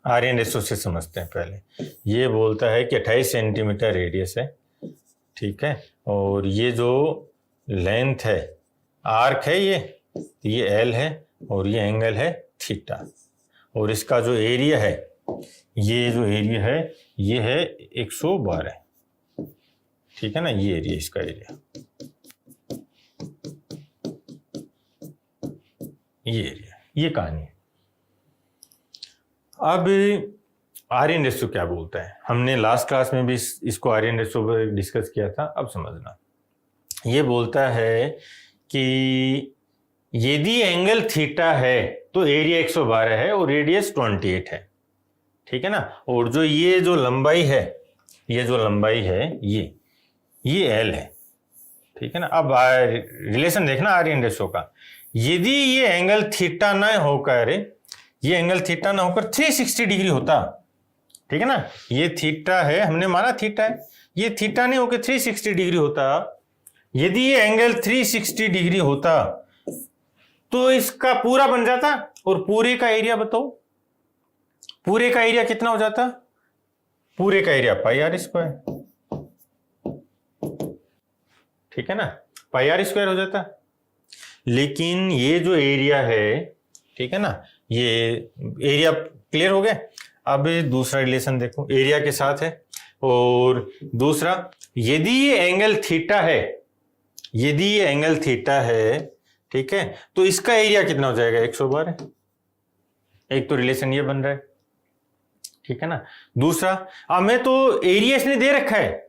आर्यन रेशो से समझते हैं पहले। ये बोलता है कि 28 सेंटीमीटर रेडियस है, ठीक है, और ये जो लेंथ है, आर्क है, ये एल है, और ये एंगल है थीटा, और इसका जो एरिया है, ये जो एरिया है ये है 112, ठीक है ना, ये एरिया, इसका एरिया, ये एरिया, ये कहानी है। अब आर्यन रेशो क्या बोलता है, हमने लास्ट क्लास में भी इसको आर्यन रेशो पर डिस्कस किया था। अब समझना, ये बोलता है कि यदि एंगल थीटा है तो एरिया 112 है और रेडियस 28 है, ठीक है ना, और जो ये जो लंबाई है, ये एल है, ठीक है ना। अब रिलेशन देखना आर्यन रेशो का। यदि ये एंगल थीटा ना होकर, ये एंगल थीटा ना होकर 360 डिग्री होता, ठीक है ना, ये थीटा है, हमने माना थीटा है, ये थीटा नहीं होकर 360 डिग्री होता, यदि ये एंगल 360 डिग्री होता तो इसका पूरा बन जाता, और पूरे का एरिया बताओ, पूरे का एरिया कितना हो जाता? पूरे का एरिया पाई आर स्क्वायर, ठीक है ना, पाई आर स्क्वायर हो जाता। लेकिन ये जो एरिया है, ठीक है ना, ये एरिया क्लियर हो गया। अब दूसरा रिलेशन देखो, एरिया के साथ है, और दूसरा, यदि ये एंगल थीटा है, यदि ये एंगल थीटा है, ठीक है, तो इसका एरिया कितना हो जाएगा? 112। एक तो रिलेशन ये बन रहा है, ठीक है ना। दूसरा, हमें तो एरिया इसने दे रखा है,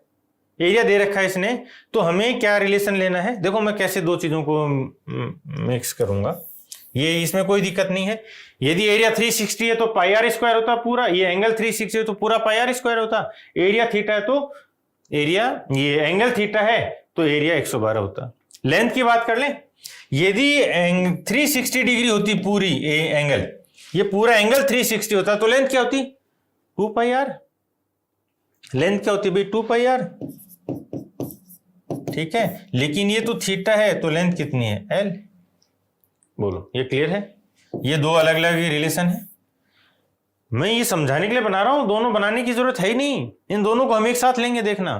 एरिया दे रखा है इसने, तो हमें क्या रिलेशन लेना है? देखो मैं कैसे दो चीजों को मिक्स करूंगा, ये इसमें कोई दिक्कत नहीं है। यदि एरिया 360 है तो पाई आर स्क्वायर होता पूरा, ये एंगल 360 है तो पूरा पाई आर स्क्वायर होता। एरिया थीटा है तो एरिया, ये एंगल थीटा है तो एरिया 112 होता। लेंथ की बात कर लें, यदि 360 डिग्री होती पूरी एंगल, ये पूरा एंगल 360 होता तो लेंथ क्या होती? 2 पाई आर। लेंथ क्या होती भाई? 2 पाई आर, ठीक है। लेकिन ये तो थीटा है तो लेंथ कितनी है? एल। बोलो, ये क्लियर है? ये दो अलग अलग रिलेशन है। मैं ये समझाने के लिए बना रहा हूं, दोनों बनाने की जरूरत है ही नहीं, इन दोनों को हम एक साथ लेंगे, देखना,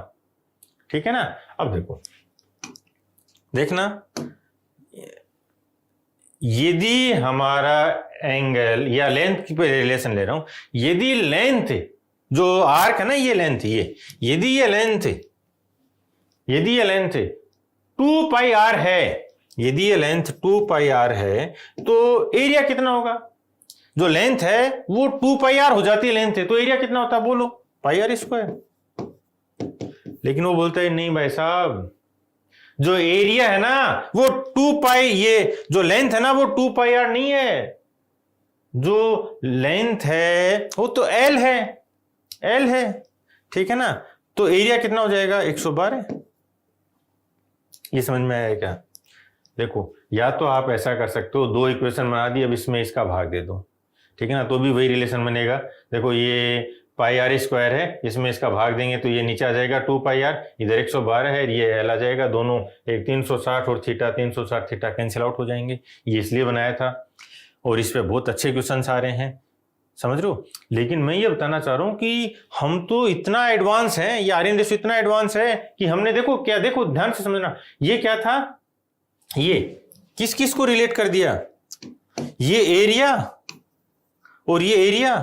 ठीक है ना। अब देखो, देखना, यदि हमारा एंगल या लेंथ की रिलेशन ले रहा हूं, यदि लेंथ जो आर्क है ना, ये लेंथ, यदि ये लेंथ 2 पाई आर है, यदि ये लेंथ 2 पाई आर है तो एरिया कितना होगा? जो लेंथ है वो 2 पाई आर हो जाती है, लेंथ है तो एरिया कितना होता है? बोलो, पाई आर स्क्वायर। लेकिन वो बोलता है नहीं भाई साहब, जो एरिया है ना वो 2 पाई, ये जो लेंथ है ना वो 2 पाई आर नहीं है, जो लेंथ है वो तो एल है, ठीक है ना। तो एरिया कितना हो जाएगा? 112। ये समझ में आया क्या? देखो, या तो आप ऐसा कर सकते हो, दो इक्वेशन बना दी, अब इसमें इसका भाग दे दो, ठीक है ना, तो भी वही रिलेशन बनेगा। देखो, ये पाई आर स्क्वायर है, इसमें इसका भाग देंगे तो ये नीचे आ जाएगा 2 पाई आर, इधर 112 है, ये एल आ जाएगा, दोनों एक 360 और थीटा 360 थीटा कैंसिल आउट हो जाएंगे। ये इसलिए बनाया था, और इस पे बहुत अच्छे क्वेश्चन आ रहे हैं, समझ रहे हो। लेकिन मैं ये बताना चाह रहा हूं कि हम तो इतना एडवांस हैं, ये आर्यन रेशो इतना एडवांस है कि हमने देखो क्या, देखो ध्यान से समझना, ये क्या था, ये किस किस को रिलेट कर दिया? ये एरिया और ये एरिया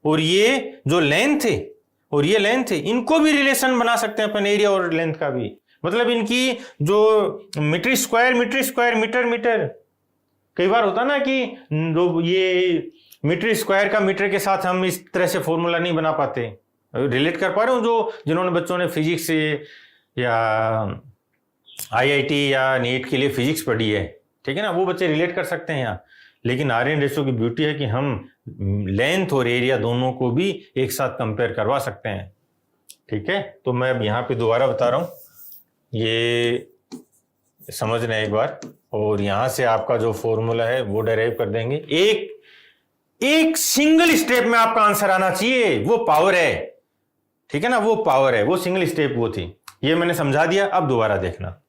और ये जो लेंथ है और ये लेंथ है, इनको भी रिलेशन बना सकते हैं अपन, एरिया और लेंथ का भी। मतलब इनकी जो मीटर स्क्वायर मीटर, कई बार होता ना कि जो ये मीटर स्क्वायर का मीटर के साथ हम इस तरह से फॉर्मूला नहीं बना पाते, रिलेट कर पा रहे हो, जो जिन्होंने बच्चों ने फिजिक्स से या आईआईटी या नीट के लिए फिजिक्स पढ़ी है, ठीक है ना, वो बच्चे रिलेट कर सकते हैं यहाँ। लेकिन आर्यन रेशो की ब्यूटी है कि हम लेंथ और एरिया दोनों को भी एक साथ कंपेयर करवा सकते हैं, ठीक है। तो मैं अब यहाँ पे दोबारा बता रहा हूँ, ये समझना एक बार, और यहां से आपका जो फॉर्मूला है वो डेराइव कर देंगे। एक सिंगल स्टेप में आपका आंसर आना चाहिए, वो पावर है, ठीक है ना, वो पावर है, वो सिंगल स्टेप वो थी। ये मैंने समझा दिया। अब दोबारा देखना,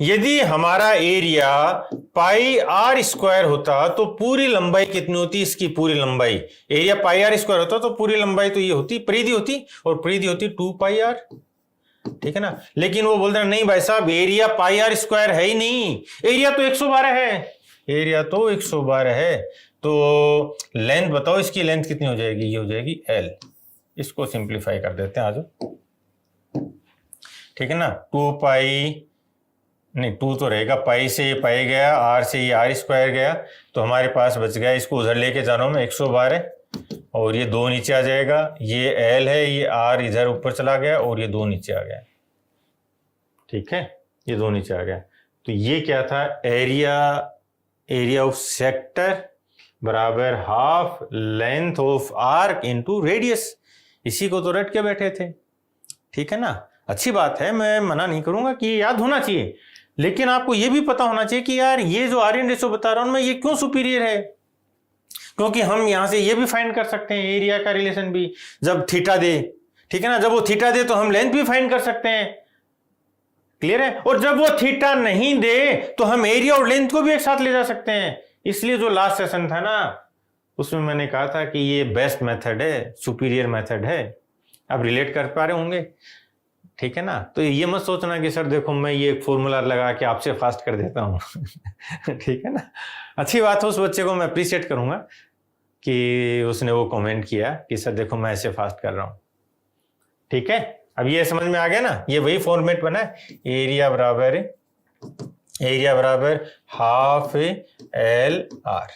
यदि हमारा एरिया पाई आर स्क्वायर होता तो पूरी लंबाई कितनी होती? इसकी पूरी लंबाई, एरिया पाई आर स्क्वायर होता तो पूरी लंबाई तो ये होती, परिधि होती, और परिधि होती 2 पाई आर, ठीक है ना। लेकिन वो बोलते हैं नहीं भाई साहब, एरिया पाई आर स्क्वायर है ही नहीं, एरिया तो 112 है, एरिया तो 112 है। तो लेंथ बताओ, इसकी लेंथ कितनी हो जाएगी? ये हो जाएगी L। इसको सिंप्लीफाई कर देते हैं आज, ठीक है ना। 2 पाई नहीं, 2 तो रहेगा, पाई से ये पाई गया, आर से ये आर स्क्वायर गया, तो हमारे पास बच गया, इसको उधर लेके जा रहा हूं मैं, 112, और ये 2 नीचे आ जाएगा, ये L है, ये आर इधर ऊपर चला गया, और ये 2 नीचे आ गया, ठीक है, ये 2 नीचे आ गया। तो ये क्या था? एरिया ऑफ सेक्टर बराबर half length of arc into radius. इसी को तो रट के बैठे थे, ठीक है ना। अच्छी बात है, मैं मना नहीं करूंगा कि ये याद होना चाहिए, लेकिन आपको ये भी पता होना चाहिए कि यार ये जो आर्यन रेशो बता रहा हूं मैं, ये क्यों सुपीरियर है। क्योंकि हम यहां से ये भी फाइंड कर सकते हैं एरिया का रिलेशन भी, जब थीटा दे, ठीक है ना, जब वो थीटा दे तो हम लेंथ भी फाइंड कर सकते हैं, क्लियर है। और जब वो थीटा नहीं दे तो हम एरिया और लेंथ को भी एक साथ ले जा सकते हैं। इसलिए जो लास्ट सेशन था ना, उसमें मैंने कहा था कि ये बेस्ट मेथड है, सुपीरियर मेथड है। अब रिलेट कर पा रहे होंगे, ठीक है ना। तो ये मत सोचना कि सर देखो मैं ये फॉर्मूला लगा के आपसे फास्ट कर देता हूँ ठीक है ना। अच्छी बात है, उस बच्चे को मैं अप्रिशिएट करूंगा कि उसने वो कमेंट किया कि सर देखो मैं ऐसे फास्ट कर रहा हूँ, ठीक है। अब ये समझ में आ गया ना, ये वही फॉर्मेट बना है, एरिया बराबर हाफ L R,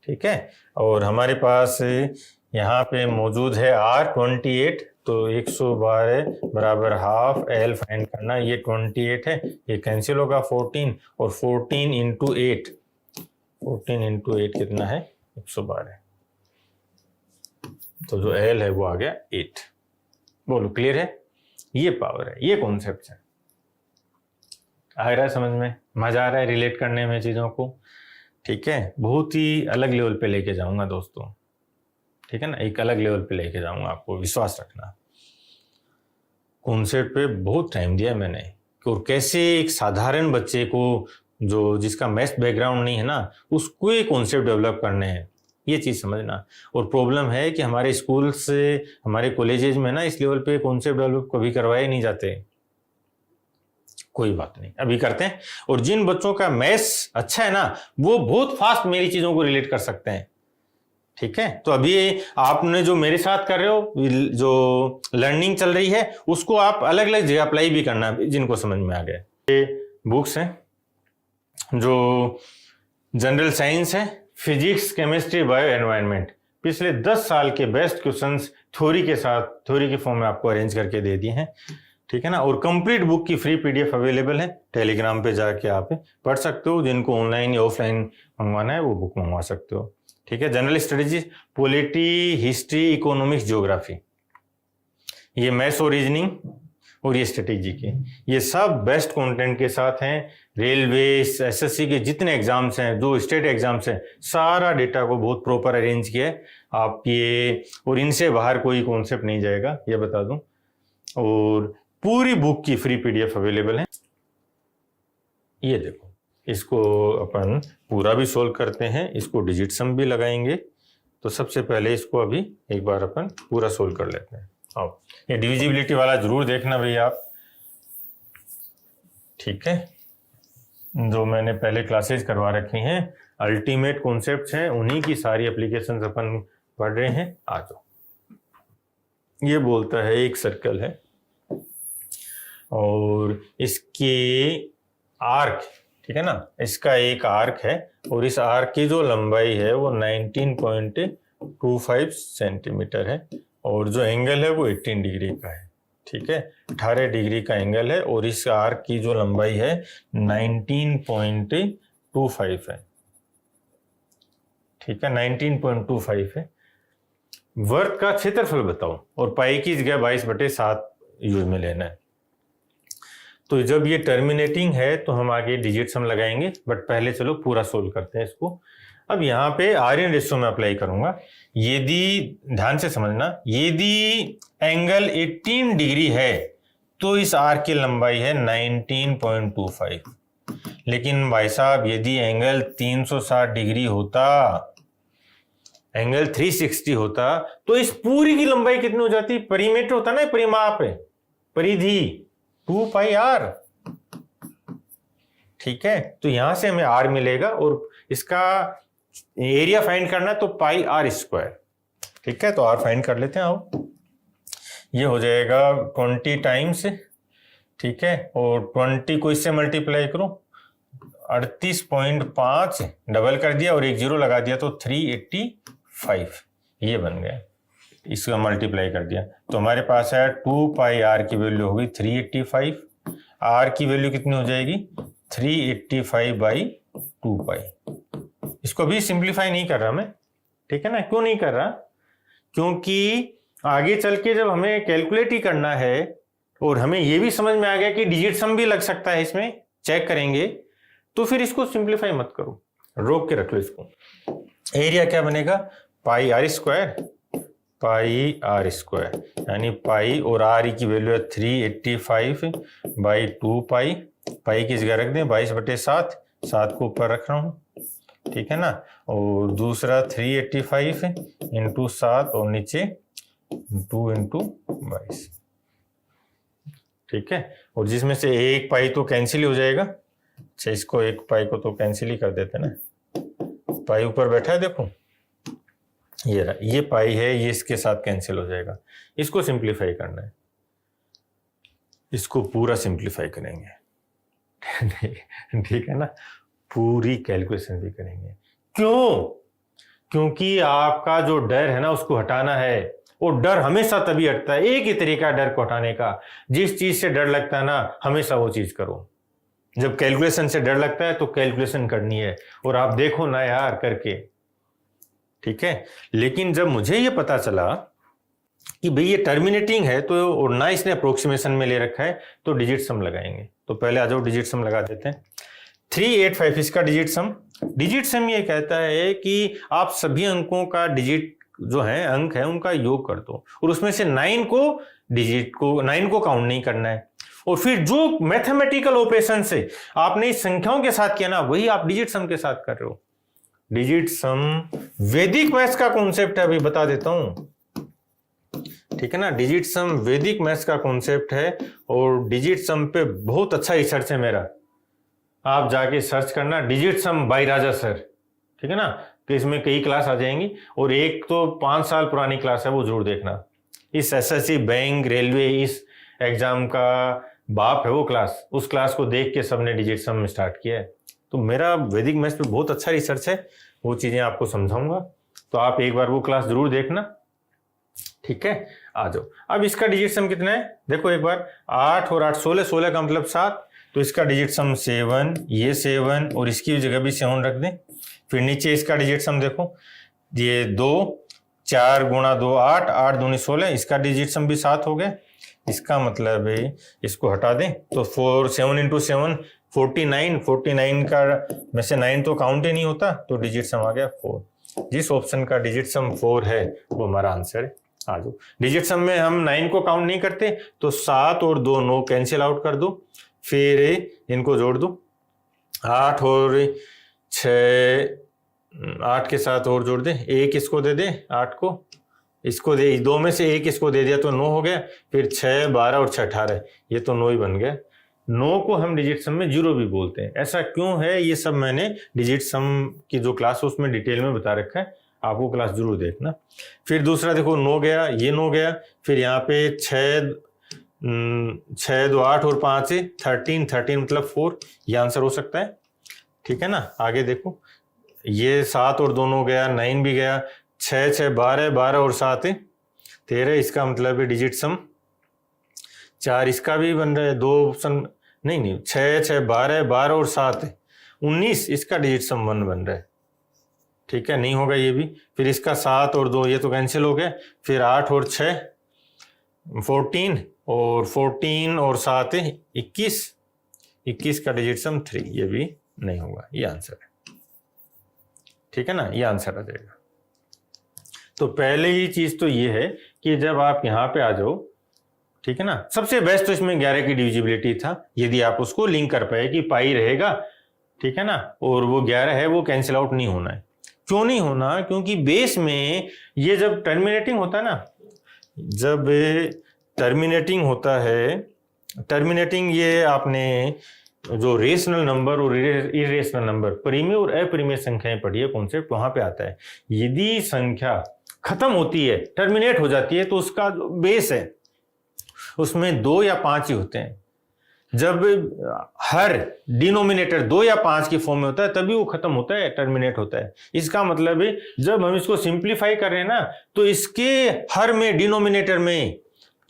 ठीक है। और हमारे पास यहाँ पे मौजूद है R 28, तो 112 बराबर हाफ L फाइंड करना, ये 28 है, ये कैंसिल होगा 14, और 14 इंटू 8 कितना है? 112, तो जो L है वो आ गया 8। बोलो क्लियर है? ये पावर है, ये कॉन्सेप्ट है। आ रहा है समझ में? मजा आ रहा है रिलेट करने में चीजों को, ठीक है। बहुत ही अलग लेवल पे लेके जाऊंगा दोस्तों, ठीक है ना, एक अलग लेवल पे लेके जाऊंगा, आपको विश्वास रखना। कॉन्सेप्ट पे बहुत टाइम दिया मैंने, और कैसे एक साधारण बच्चे को जो जिसका मैथ्स बैकग्राउंड नहीं है ना, उसको ये कॉन्सेप्ट डेवलप करने हैं, ये चीज समझना। और प्रॉब्लम है कि हमारे स्कूल से, हमारे कॉलेजेस में ना इस लेवल पे कॉन्सेप्ट डेवलप कभी करवाए नहीं जाते। कोई बात नहीं, अभी करते हैं। और जिन बच्चों का मैथ्स अच्छा है ना, वो बहुत फास्ट मेरी चीजों को रिलेट कर सकते हैं, ठीक है। तो अभी आपने जो मेरे साथ कर रहे हो, जो लर्निंग चल रही है, उसको आप अलग अलग जगह अप्लाई भी करना, जिनको समझ में आ गया। ये बुक्स हैं जो जनरल साइंस है, फिजिक्स, केमिस्ट्री, बायो, एनवायरनमेंट, पिछले 10 साल के बेस्ट क्वेश्चंस थ्योरी के साथ, थ्योरी के फॉर्म में आपको अरेंज करके दे दिए हैं, ठीक है ना। और कंप्लीट बुक की फ्री PDF अवेलेबल है, टेलीग्राम पे जाके आप पढ़ सकते हो। जिनको ऑनलाइन या ऑफलाइन मंगवाना है वो बुक मंगवा सकते हो, ठीक है। General studies, polity, history, economics, geography, ये मैथ्स और रीजनिंग, और ये स्ट्रेटेजी के, ये सब बेस्ट कंटेंट के साथ हैं। रेलवे, SSC के जितने एग्जाम्स हैं, जो स्टेट एग्जाम्स हैं, सारा डेटा को बहुत प्रॉपर अरेंज किया है आप ये, और इनसे बाहर कोई कॉन्सेप्ट नहीं जाएगा, ये बता दूं। और पूरी बुक की फ्री PDF अवेलेबल है। ये देखो, इसको अपन पूरा भी सोल्व करते हैं, इसको डिजिट सम भी लगाएंगे। तो सबसे पहले इसको अभी एक बार अपन पूरा सोल्व कर लेते हैं। आओ, ये डिविजिबिलिटी वाला जरूर देखना भैया आप, ठीक है। जो मैंने पहले क्लासेस करवा रखी हैं, अल्टीमेट कॉन्सेप्ट्स हैं, उन्हीं की सारी एप्लीकेशंस अपन पढ़ रहे हैं। आ जाओ, ये बोलता है एक सर्कल है और इसके आर्क, ठीक है ना, इसका एक आर्क है, और इस आर्क की जो लंबाई है वो 19.25 सेंटीमीटर है, और जो एंगल है वो 18 डिग्री का है, ठीक है। 18 डिग्री का एंगल है, और इस आर्क की जो लंबाई है 19.25 है, ठीक है, 19.25 है। वर्ग का क्षेत्रफल बताओ, और पाई की जगह 22/7 यूज में लेना है। तो जब ये टर्मिनेटिंग है तो हम आगे डिजिट सम लगाएंगे, बट पहले चलो पूरा सोल्व करते हैं इसको। अब यहाँ पे आर इन रेशियो में अप्लाई करूंगा। यदि ध्यान से समझना, यदि एंगल 18 डिग्री है तो इस आर्क की लंबाई है 19.25। लेकिन भाई साहब यदि एंगल 360 डिग्री होता, एंगल 360 होता, तो इस पूरी की लंबाई कितनी हो जाती? परिमीटर होता ना, परिमाप है, परिधि 2 पाई आर। ठीक है, तो यहां से हमें आर मिलेगा और इसका एरिया फाइंड करना है तो पाई आर स्क्वायर। ठीक है, तो आर फाइंड कर लेते हैं। आओ, ये हो जाएगा 20 टाइम्स, ठीक है, और 20 को इससे मल्टीप्लाई करो, 38.5 डबल कर दिया और एक जीरो लगा दिया तो 385 ये बन गया। इसका मल्टीप्लाई कर दिया तो हमारे पास है 2 पाई आर की वैल्यू होगी 385। आर की वैल्यू कितनी हो जाएगी? 385 बाई 2 पाई। इसको भी सिंप्लीफाई नहीं कर रहा मैं, ठीक है ना। क्यों नहीं कर रहा? क्योंकि आगे चल के जब हमें कैलकुलेट ही करना है और हमें यह भी समझ में आ गया कि डिजिट सम भी लग सकता है इसमें, चेक करेंगे, तो फिर इसको सिंप्लीफाई मत करो, रोक के रख लो इसको। एरिया क्या बनेगा? Pi r square, pi r square, यानी पाई और आर की वैल्यू है 385 बाई 2 पाई। पाई की जगह रख दें 22/7, 7 को ऊपर रख रहा हूं, ठीक है ना। और दूसरा 385 इंटू 7 और नीचे 2 इंटू 22, ठीक है। और जिसमें से एक पाई तो कैंसिल हो जाएगा। अच्छा, इसको एक पाई को तो कैंसिल ही कर देते ना, पाई ऊपर बैठा है देखो, ये रहा, ये पाई है, ये इसके साथ कैंसिल हो जाएगा। इसको सिंप्लीफाई करना है, इसको पूरा सिंप्लीफाई करेंगे ठीक है ना, पूरी कैलकुलेशन भी करेंगे। क्यों? क्योंकि आपका जो डर है ना उसको हटाना है, और डर हमेशा तभी हटता है, एक ही तरीका है डर को हटाने का। जिस चीज से डर लगता है ना हमेशा वो चीज करो। जब कैलकुलेशन से डर लगता है तो कैलकुलेशन करनी है, और आप देखो ना यार करके, ठीक है। लेकिन जब मुझे ये पता चला कि भाई ये टर्मिनेटिंग है तो, और ना इसने अप्रोक्सीमेशन में ले रखा है, तो डिजिट सम लगाएंगे। तो पहले आ जाओ डिजिट सम लगा देते हैं। 385 इसका डिजिट सम। डिजिट सम ये कहता है कि आप सभी अंकों का डिजिट जो है, अंक है, उनका योग कर दो, और उसमें से 9 को काउंट नहीं करना है। और फिर जो मैथमेटिकल ऑपरेशन से आपने इस संख्याओं के साथ किया ना, वही आप डिजिट सम के साथ कर रहे हो। डिजिट सम वैदिक मैथ्स का कॉन्सेप्ट है, अभी बता देता हूं, ठीक है ना। डिजिट सम वैदिक मैथ्स का कॉन्सेप्ट है, और डिजिट सम पे बहुत अच्छा रिसर्च है मेरा। आप जाके सर्च करना डिजिट सम बाय राजा सर, ठीक है ना, कि इसमें कई क्लास आ जाएंगी, और एक तो 5 साल पुरानी क्लास है, वो जरूर देखना। इस एसएससी, बैंक, रेलवे, इस एग्जाम का बाप है वो क्लास। उस क्लास को देख के सबने डिजिट सम स्टार्ट किया है। तो मेरा वैदिक मैथ्स पे बहुत अच्छा रिसर्च है, वो चीजें आपको समझाऊंगा, तो आप एक बार वो क्लास जरूर देखना, ठीक है। आ जाओ, अब इसका डिजिट सम कितना है देखो एक बार। 8 और 8 16, 16 का मतलब 7, तो इसका डिजिट सम 7, ये 7 और इसकी जगह भी 7 रख दें। फिर नीचे इसका डिजिट सम देखो, ये 2, 4 गुणा 2 8, 8 दूनी 16, इसका डिजिट सम भी 7 हो गया। इसका मतलब है इसको हटा दें तो 4 7 इंटू 7 49, 49 का में से 9 तो काउंट ही नहीं होता, तो डिजिट सम आ गया 4। जिस ऑप्शन का डिजिट सम 4 है वो हमारा आंसर है। आ जाओ, डिजिट सम में हम 9 को काउंट नहीं करते, तो 7 और 2 9 कैंसिल आउट कर दो, फिर इनको जोड़ दो, 8 और 6, 8 के साथ और जोड़ दें, 1 इसको दे दें, 8 को इसको दे, 2 में से 1 इसको दे दिया तो 9 हो गया। फिर 6 12 और 6 18, ये तो 9 ही बन गया। 9 को हम डिजिट सम में 0 भी बोलते हैं। ऐसा क्यों है, ये सब मैंने डिजिट सम की जो क्लास है उसमें डिटेल में बता रखा है, आपको क्लास जरूर देखना। फिर दूसरा देखो 9 गया, ये 9 गया, फिर यहाँ पे 6 2 8 और 5 13, 13 मतलब 4, ये आंसर हो सकता है, ठीक है ना। आगे देखो, ये 7 और 2 9 गया, 9 भी गया, 6 6 12, 12 और 7 13, इसका मतलब है डिजिट सम 4, इसका भी बन रहा है 2 ऑप्शन, नहीं 6 6 12, 12 और 7 19, इसका डिजिट सम 1 बन रहा है, ठीक है, नहीं होगा ये भी। फिर इसका 7 और 2 ये तो कैंसिल हो गया। फिर 8 और 6 14, और 14 और 7 21, 21 का डिजिट सम 3, ये भी नहीं होगा, ये आंसर है। ठीक है ना, ये आंसर आ जाएगा। तो पहले ही चीज तो ये है कि जब आप यहाँ पे आ जाओ, ठीक है ना, सबसे बेस्ट तो इसमें 11 की डिविजिबिलिटी था, यदि आप उसको लिंक कर पाए कि पाई रहेगा, ठीक है ना, और वो 11 है, वो कैंसिल आउट नहीं होना है। क्यों नहीं होना? क्योंकि बेस में ये जब टर्मिनेटिंग होता है ना, जब टर्मिनेटिंग होता है, टर्मिनेटिंग ये आपने जो रेशनल नंबर और इरेशनल नंबर, परिमेय और अपरिमेय संख्याएं पढ़ी है कॉन्सेप्ट, वहां पे आता है। यदि संख्या खत्म होती है, टर्मिनेट हो जाती है, तो उसका जो बेस है उसमें 2 या 5 ही होते हैं। जब हर डिनोमिनेटर 2 या 5 की फॉर्म में होता है तभी वो खत्म होता है, टर्मिनेट होता है। इसका मतलब है जब हम इसको सिंप्लीफाई कर रहे हैं ना, तो इसके हर में डिनोमिनेटर में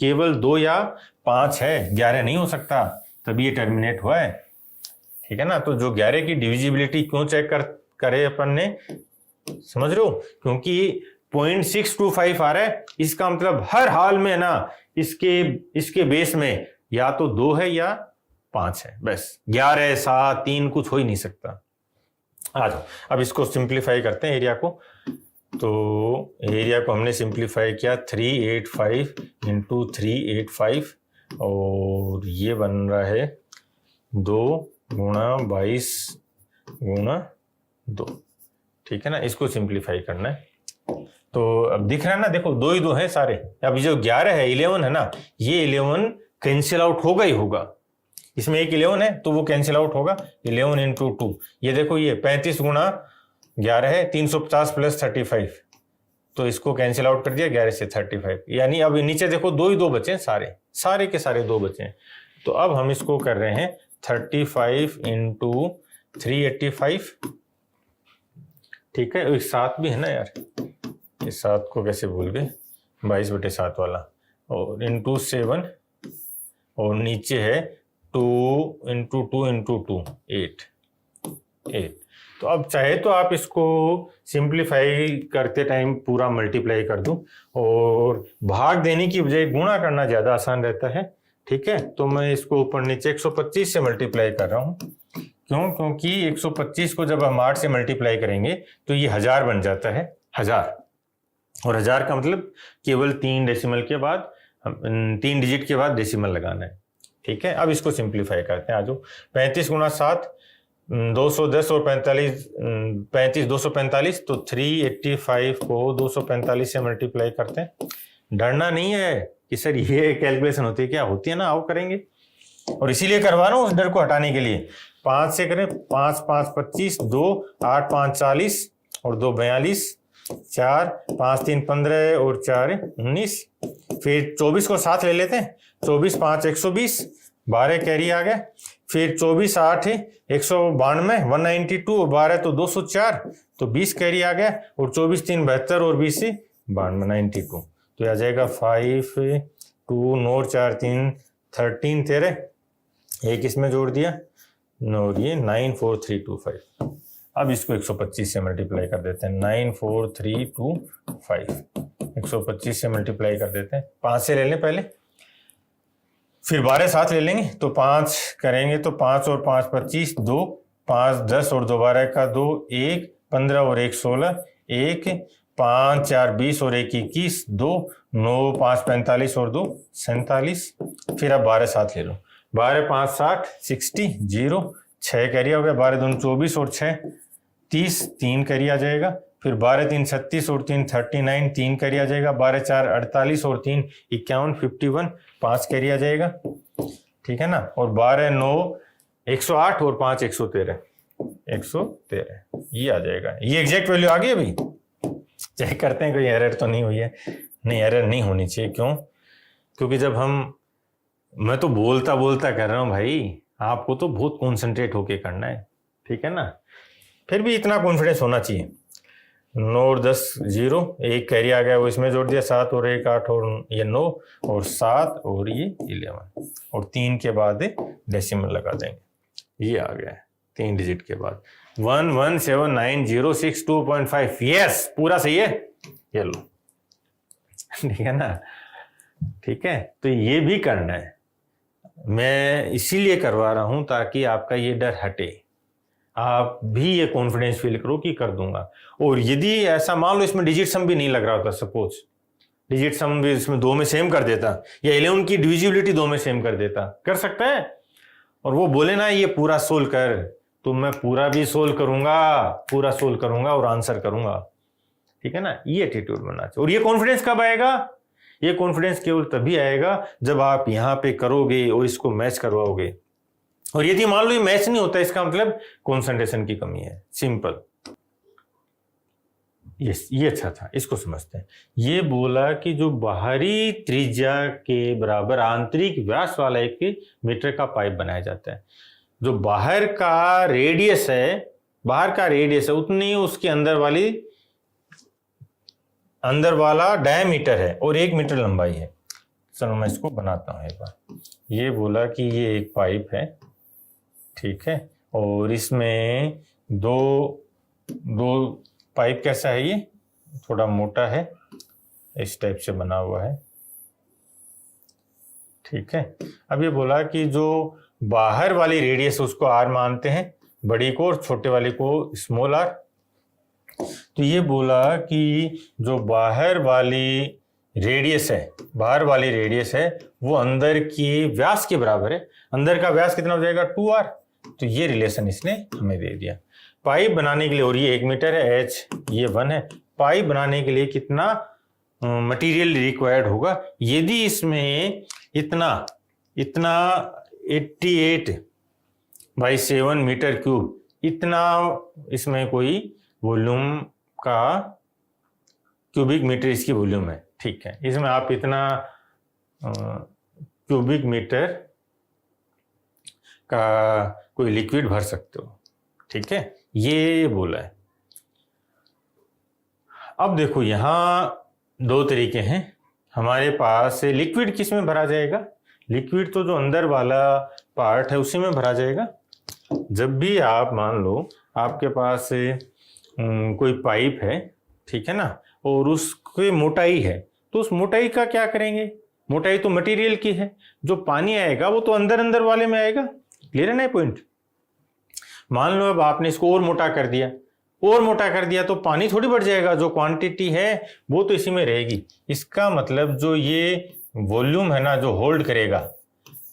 केवल 2 या 5 है, 11 नहीं हो सकता, तभी ये टर्मिनेट हुआ है। ठीक है ना, तो जो 11 की डिविजिबिलिटी क्यों चेक करे अपन ने, समझ रहे हो? क्योंकि 0.625 आ रहा है, इसका मतलब हर हाल में ना इसके बेस में या तो 2 है या 5 है, बस 11 7 3 कुछ हो ही नहीं सकता। आ जाओ अब इसको सिंप्लीफाई करते हैं एरिया को। तो एरिया को हमने सिंप्लीफाई किया 385 इंटू 385, और ये बन रहा है 2 गुणा 22 गुणा 2। ठीक है ना, इसको सिंप्लीफाई करना है। तो अब दिख रहा है ना, देखो 2 ही 2 है सारे। अब जो 11 है, 11 है ना, ये 11 कैंसिल आउट होगा ही होगा। इसमें एक 11 है तो वो कैंसिल आउट होगा। 11 इंटू 2, ये देखो ये 35 गुणा 11 है, 350 प्लस 35, तो इसको कैंसिल आउट कर दिया 11 से 35। यानी अब नीचे देखो 2 ही 2 बचे, सारे के सारे 2 बचे। तो अब हम इसको कर रहे हैं 35 इंटू 385। ठीक है, एक 7 भी है ना यार, ये 7 को कैसे भूल गए, 22/7 वाला, और इंटू 7, और नीचे है 2 इंटू 2 इंटू 2 8। तो अब चाहे तो आप इसको सिंप्लीफाई करते टाइम पूरा मल्टीप्लाई कर दूं, और भाग देने की बजाय गुणा करना ज़्यादा आसान रहता है। ठीक है, तो मैं इसको ऊपर नीचे 125 से मल्टीप्लाई कर रहा हूँ। क्यों? क्योंकि 125 को जब हम 8 से मल्टीप्लाई करेंगे तो ये 1000 बन जाता है, 1000। और 1000 का मतलब केवल 3 डेसिमल के बाद, 3 डिजिट के बाद डेसिमल लगाना है। ठीक है, अब इसको सिंप्लीफाई करते हैं। आजो 35 गुणा 7 210, और 35 245, तो 385 को 245 से मल्टीप्लाई करते हैं। डरना नहीं है कि सर ये कैलकुलेशन होती है, क्या होती है ना, आओ करेंगे, और इसीलिए करवा रहा हूँ उस डर को हटाने के लिए। 5 से करें, 5 5 25, 2 8 5 40, और 2 42, 4 5 3 15, और 4 19। फिर 24 को साथ ले लेते हैं, 24 5 120, 12 कैरी आ गया। फिर 24 8 192, 192, और 12 तो 204, तो 20 कैरी आ गया, और 24 3 72, और 20 92, 92। तो आ जाएगा 5 2 9 4 3 13 13, एक इसमें जोड़ दिया, और ये 94325। अब इसको 125 से मल्टीप्लाई कर देते हैं, 94325, 125 से मल्टीप्लाई कर देते हैं। 5 से ले लें पहले, फिर 12 साथ ले लेंगे, तो 5 करेंगे तो 5 और 5 25, 2 5 10, और 2 12 का 2 1 15, और 1 16, 1 5 4 20, और 1 21, 2 9 5 45, और 2 47। फिर अब 12 साथ ले लो, 12 5 60 60 0, 6 कैरी हो गया, 12 2 24, और 6 30, 3 कैरी आ जाएगा। फिर 12 3 36, और 3 39, 3 कैरी आ जाएगा। 12 4 48, और 3 51 51, 5 कैरी आ जाएगा। ठीक है ना, और 12 9 108, और 5 113, 113, ये आ जाएगा। ये एग्जैक्ट वैल्यू आ गई अभी, चेक करते हैं कोई एरर तो नहीं हुई है। नहीं, एरर नहीं होनी चाहिए। क्यों? क्योंकि जब मैं तो बोलता बोलता कर रहा हूँ भाई, आपको तो बहुत कॉन्सेंट्रेट होके करना है। ठीक है ना, फिर भी इतना कॉन्फिडेंस होना चाहिए। 9 और 10 0, एक कैरी आ गया, वो इसमें जोड़ दिया, 7 और 1 8, और ये 9, और 7, और ये 11, और 3 के बाद डेसिमल लगा देंगे, ये आ गया है 3 डिजिट के बाद 1179062.5। यस, पूरा सही है, ये लो। ठीक है ना, ठीक है, तो ये भी करना है। मैं इसीलिए करवा रहा हूं ताकि आपका ये डर हटे, आप भी ये कॉन्फिडेंस फील करो कि कर दूंगा। और यदि ऐसा मान लो इसमें डिजिट सम भी नहीं लग रहा होता, सपोज डिजिट सम भी इसमें 2 में सेम कर देता, या 11 की डिविजिबिलिटी 2 में सेम कर देता, कर सकता है। और वो बोले ना ये पूरा सोल्व कर, तो मैं पूरा भी सोल्व करूंगा, पूरा सोल्व करूंगा और आंसर करूंगा। ठीक है ना, ये एटीट्यूड बनना चाहिए। और ये कॉन्फिडेंस कब आएगा? ये कॉन्फिडेंस केवल तभी आएगा जब आप यहां पे करोगे और इसको मैच करवाओगे। और यदि मान लो ये मैच नहीं होता, इसका मतलब कंसंट्रेशन की कमी है, सिंपल। ये अच्छा था, इसको समझते हैं। ये बोला कि जो बाहरी त्रिज्या के बराबर आंतरिक व्यास वाला 1 मीटर का पाइप बनाया जाता है। जो बाहर का रेडियस है उतनी उसके अंदर वाला डायमीटर है और 1 मीटर लंबाई है। चलो मैं इसको बनाता हूं एक बार। ये बोला कि ये एक पाइप है, ठीक है, और इसमें दो पाइप कैसा है, ये थोड़ा मोटा है, इस टाइप से बना हुआ है, ठीक है। अब ये बोला कि जो बाहर वाली रेडियस उसको आर मानते हैं, बड़ी को, और छोटे वाले को स्मॉल आर। तो ये बोला कि जो बाहर वाली रेडियस है वो अंदर की व्यास के बराबर है। अंदर का व्यास कितना हो जाएगा? 2r। तो ये रिलेशन इसने हमें दे दिया। पाइप बनाने के लिए, और ये 1 मीटर है, h ये 1 है, पाइप बनाने के लिए कितना मटेरियल रिक्वायर्ड होगा? यदि इसमें इतना 88/7 मीटर क्यूब, इतना इसमें कोई वॉल्यूम का क्यूबिक मीटर इसकी वॉल्यूम है, ठीक है। इसमें आप इतना क्यूबिक मीटर का कोई लिक्विड भर सकते हो, ठीक है। ये बोला है। अब देखो यहां 2 तरीके हैं हमारे पास। लिक्विड किस में भरा जाएगा? लिक्विड तो जो अंदर वाला पार्ट है उसी में भरा जाएगा। जब भी आप मान लो आपके पास कोई पाइप है, ठीक है ना, और उसकी मोटाई है, तो उस मोटाई का क्या करेंगे? मोटाई तो मटेरियल की है, जो पानी आएगा वो तो अंदर वाले में आएगा। क्लियर है ना पॉइंट? मान लो अब आपने इसको और मोटा कर दिया तो पानी थोड़ी बढ़ जाएगा, जो क्वांटिटी है वो तो इसी में रहेगी। इसका मतलब जो ये वॉल्यूम है ना, जो होल्ड करेगा,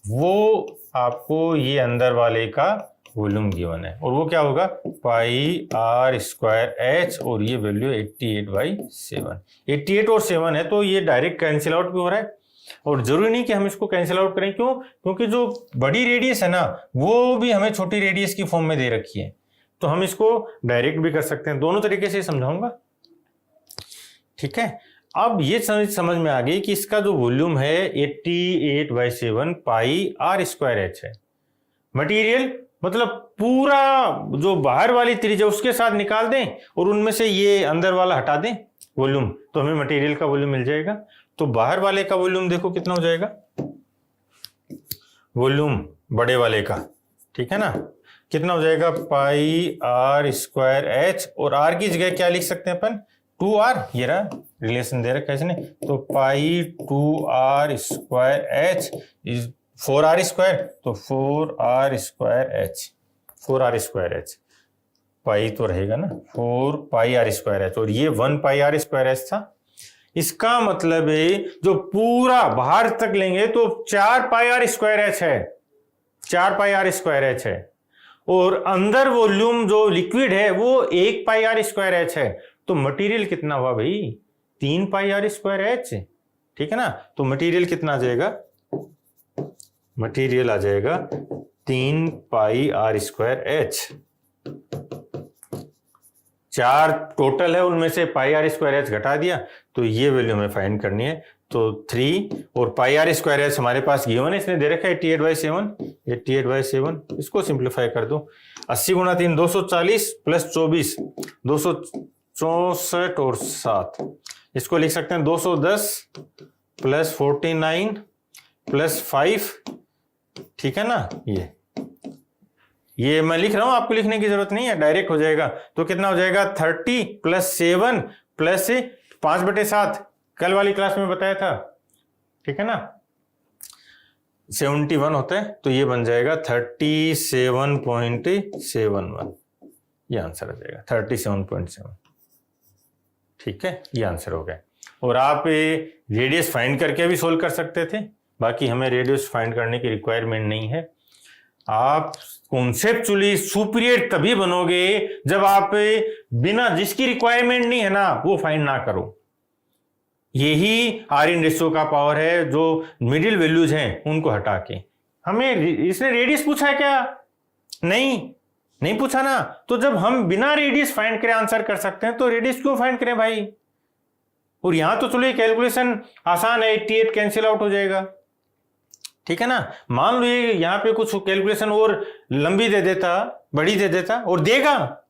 वो आपको ये अंदर वाले का वॉल्यूम गिवन है, और वो क्या होगा? पाई r स्क्वायर h, और ये वैल्यू 88/7। 88 और 7 है, तो ये डायरेक्ट कैंसिल आउट भी हो रहा है। और जरूरी नहीं कि हम इसको कैंसिल आउट करें, क्यों? क्योंकि जो बड़ी रेडियस है ना, वो भी हमें छोटी रेडियस की फॉर्म में दे रखी है, तो हम इसको डायरेक्ट भी कर सकते हैं। दोनों तरीके से समझाऊंगा, ठीक है। अब ये समझ में आ गई कि इसका जो वॉल्यूम है 88/7 पाई r स्क्वायर h है। मटेरियल मतलब पूरा जो बाहर वाली त्रिज्या उसके साथ निकाल दें और उनमें से ये अंदर वाला हटा दें वॉल्यूम, तो हमें मटेरियल का वॉल्यूम मिल जाएगा। तो बाहर वाले का वॉल्यूम देखो कितना हो जाएगा, वॉल्यूम बड़े वाले का, ठीक है ना, कितना हो जाएगा? पाई r स्क्वायर h, और r की जगह क्या लिख सकते हैं अपन? 2r। ये रहा रिलेशन दे रखा है इसने, तो पाई 2r square h is 4r square, तो 4r स्क्वायर h, पाई तो रहेगा ना, 4 पाई r स्क्वायर h, और ये 1 पाई r स्क्वायर h था। इसका मतलब है जो पूरा बाहर तक लेंगे तो 4 पाई r स्क्वायर h है, 4 पाई r स्क्वायर h है, और अंदर वॉल्यूम जो लिक्विड है वो 1 पाई r स्क्वायर h है। तो मटेरियल कितना हुआ भाई? 3 पाई r स्क्वायर h, ठीक है ना। तो मटेरियल कितना आ जाएगा? मटेरियल आ जाएगा 3 पाई r स्क्वायर h। 4 टोटल है, उनमें से पाई r स्क्वायर h घटा दिया, तो ये वैल्यू हमें फाइंड करनी है। तो 3 और पाई r स्क्वायर h हमारे पास गिवन है, इसने दे रखा है 88/7। इसको सिंप्लीफाई कर दो, 80 गुणा 3 240 प्लस 24 264 और 7, इसको लिख सकते हैं 210 प्लस 49 प्लस 5, ठीक है ना। ये मैं लिख रहा हूं, आपको लिखने की जरूरत नहीं है, डायरेक्ट हो जाएगा। तो कितना हो जाएगा? 30 प्लस 7 प्लस 5/7, कल वाली क्लास में बताया था ठीक है ना, 71 होता है तो ये बन जाएगा 37.71, ये आंसर आ जाएगा 37.7। ठीक है, ये आंसर हो गया। और आप रेडियस फाइंड करके भी सोल्व कर सकते थे, बाकी हमें रेडियस फाइंड करने की रिक्वायरमेंट नहीं है। आप कॉन्सेप्चुअली सुपीरियर तभी बनोगे जब आप बिना जिसकी रिक्वायरमेंट नहीं है ना वो फाइंड ना करो। यही आर इन रेशियो का पावर है, जो मिडिल वैल्यूज हैं उनको हटा के। हमें इसने रेडियस पूछा है क्या? नहीं पूछा ना। तो जब हम बिना रेडियस फाइंड करे आंसर कर सकते हैं तो रेडियस क्यों फाइंड करें भाई? और यहां तो चलो ये कैलकुलेशन आसान है, 88 कैंसिल आउट हो जाएगा। ठीक है ना, मान लो ये यहां पे कुछ कैलकुलेशन और लंबी दे देता, बड़ी दे देता, और देगा,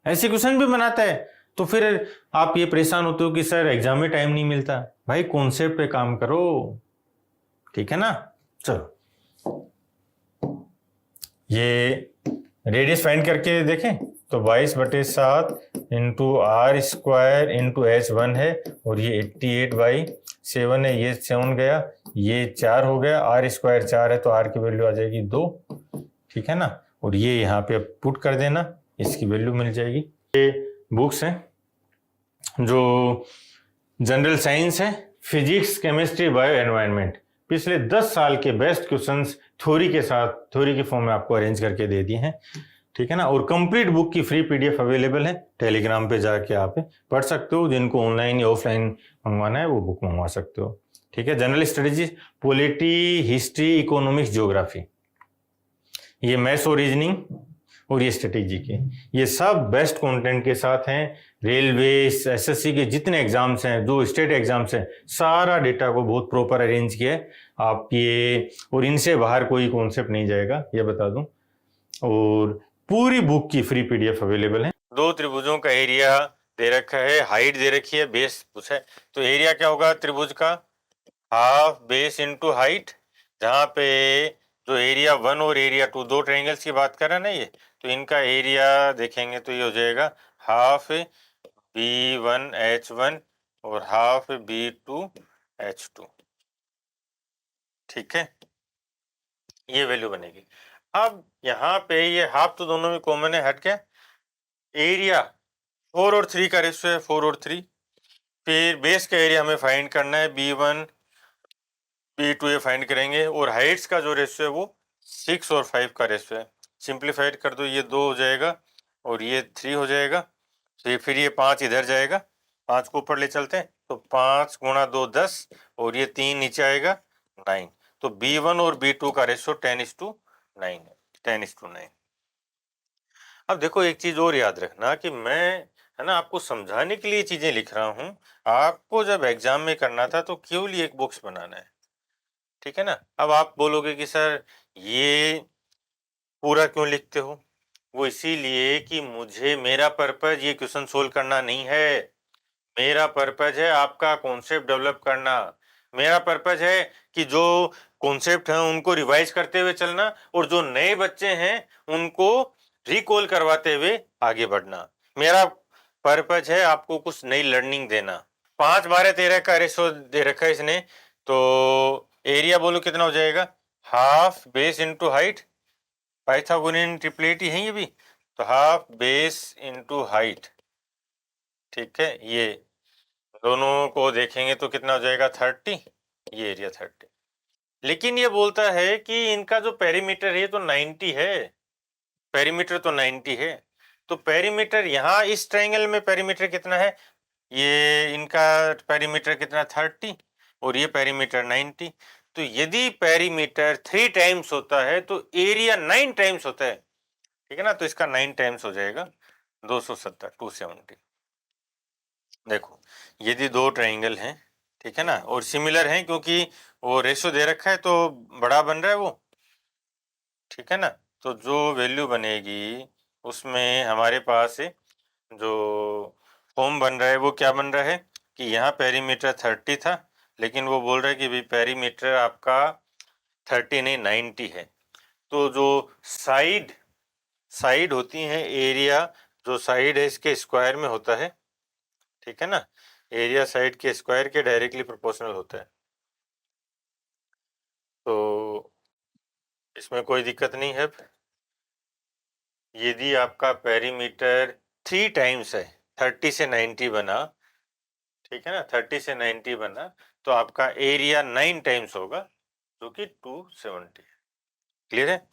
ऐसे क्वेश्चन भी बनाता है, तो फिर आप ये परेशान होते हो कि सर एग्जाम में टाइम नहीं मिलता। भाई कॉन्सेप्ट पे काम करो। ठीक है ना, चलो ये रेडियस फाइंड करके देखें तो 22/7 into are square into H1 है, और ये 88/7 है, ये 7 गया, ये 4 हो गया, आर स्क्वायर 4 है तो आर की वैल्यू आ जाएगी 2। ठीक है ना, और ये यहाँ पे पुट कर देना, इसकी वैल्यू मिल जाएगी। ये बुक्स हैं जो जनरल साइंस है, फिजिक्स, केमिस्ट्री, बायो, एनवायरनमेंट, पिछले 10 साल के बेस्ट क्वेश्चंस थ्योरी के साथ, थ्योरी के फॉर्म में आपको अरेंज करके दे दिए हैं। ठीक है ना, और कंप्लीट बुक की फ्री पीडीएफ अवेलेबल है, टेलीग्राम पे जाके आप पढ़ सकते हो। जिनको ऑनलाइन या ऑफलाइन मंगवाना है वो बुक मंगवा सकते हो। ठीक है, general studies, polity, history, economics, geography, ये मैथ्स और रीजनिंग, और ये स्ट्रेटेजी के, ये सब बेस्ट कंटेंट के साथ हैं। रेलवे, एसएससी के जितने एग्जाम्स हैं, जो स्टेट एग्जाम्स हैं, सारा डेटा को बहुत प्रॉपर अरेंज किया है आप ये, और इनसे बाहर कोई कॉन्सेप्ट नहीं जाएगा, ये बता दूं। और पूरी बुक की फ्री पीडीएफ अवेलेबल है। दो त्रिभुजों का एरिया दे रखा है, हाइट दे रखी है, बेस पूछा है, तो एरिया क्या होगा त्रिभुज का? हाफ बेस इंटू हाइट, जहाँ पे जो एरिया 1 और एरिया 2, दो ट्रायंगल्स की बात कर रहे हैं ना ये, तो इनका एरिया देखेंगे तो ये हो जाएगा हाफ B1H1 और हाफ B2H2। ठीक है, ये वैल्यू बनेगी। अब यहाँ पे ये हाफ तो दोनों में कॉमन है, हट गया। एरिया 4 और 3 का रेशियो है, 4 और 3। फिर बेस का एरिया हमें फाइंड करना है, B1 B2 ये फाइंड करेंगे, और हाइट्स का जो रेशियो है वो 6 और 5 का रेशियो है। सिंप्लीफाइड कर दो, ये 2 हो जाएगा और ये 3 हो जाएगा, तो फिर ये 5 इधर जाएगा, 5 को ऊपर ले चलते हैं, तो 5 गुणा 2 10, और ये 3 नीचे आएगा 9। तो B1 और B2 का रेशियो 10:9 है, 10:9। अब देखो एक चीज और याद रखना कि मैं है ना आपको समझाने के लिए चीजें लिख रहा हूँ, आपको जब एग्जाम में करना था तो केवल एक बॉक्स बनाना है। ठीक है ना, अब आप बोलोगे कि सर ये पूरा क्यों लिखते हो? वो इसीलिए कि मुझे, मेरा पर्पज ये क्वेश्चन सोल्व करना नहीं है, मेरा पर्पज है आपका कॉन्सेप्ट डेवलप करना। मेरा पर्पज है कि जो कॉन्सेप्ट है उनको रिवाइज करते हुए चलना, और जो नए बच्चे हैं उनको रिकॉल करवाते हुए आगे बढ़ना। मेरा पर्पज है आपको कुछ नई लर्निंग देना। 5 12 13 का रेशो दे रखा है इसने, तो एरिया बोलो कितना हो जाएगा? Half base into height, Pythagorean triplet है ये भी, तो हाफ बेस इंटू हाइट। ठीक है, ये दोनों को देखेंगे तो कितना हो जाएगा 30, ये एरिया 30। लेकिन ये बोलता है कि इनका जो पेरीमीटर है तो 90 है, पेरीमीटर तो 90 है, तो पेरीमीटर यहाँ इस ट्रायंगल में पेरीमीटर कितना है? ये इनका पेरीमीटर कितना 30 और ये पेरीमीटर 90। तो यदि पेरीमीटर 3 टाइम्स होता है तो एरिया 9 टाइम्स होता है। ठीक है ना, तो इसका 9 टाइम्स हो जाएगा 270, 270। देखो यदि दो ट्रायंगल हैं, ठीक है ना, और सिमिलर हैं क्योंकि वो रेशो दे रखा है तो बड़ा बन रहा है वो। ठीक है ना, तो जो वैल्यू बनेगी उसमें हमारे पास जो फॉर्म बन रहा है वो क्या बन रहा है कि यहाँ पेरीमीटर 30 था, लेकिन वो बोल रहा है कि भाई पेरीमीटर आपका 30 नहीं 90 है। तो जो साइड साइड होती हैं, एरिया जो साइड है इसके स्क्वायर में होता है। ठीक है ना, एरिया साइड के स्क्वायर के डायरेक्टली प्रोपोर्शनल होता है। तो इसमें कोई दिक्कत नहीं है। यदि आपका पेरीमीटर 3 टाइम्स है, 30 से 90 बना, ठीक है ना, 30 से 90 बना, तो आपका एरिया 9 टाइम्स होगा, जो कि 270 है। क्लियर है?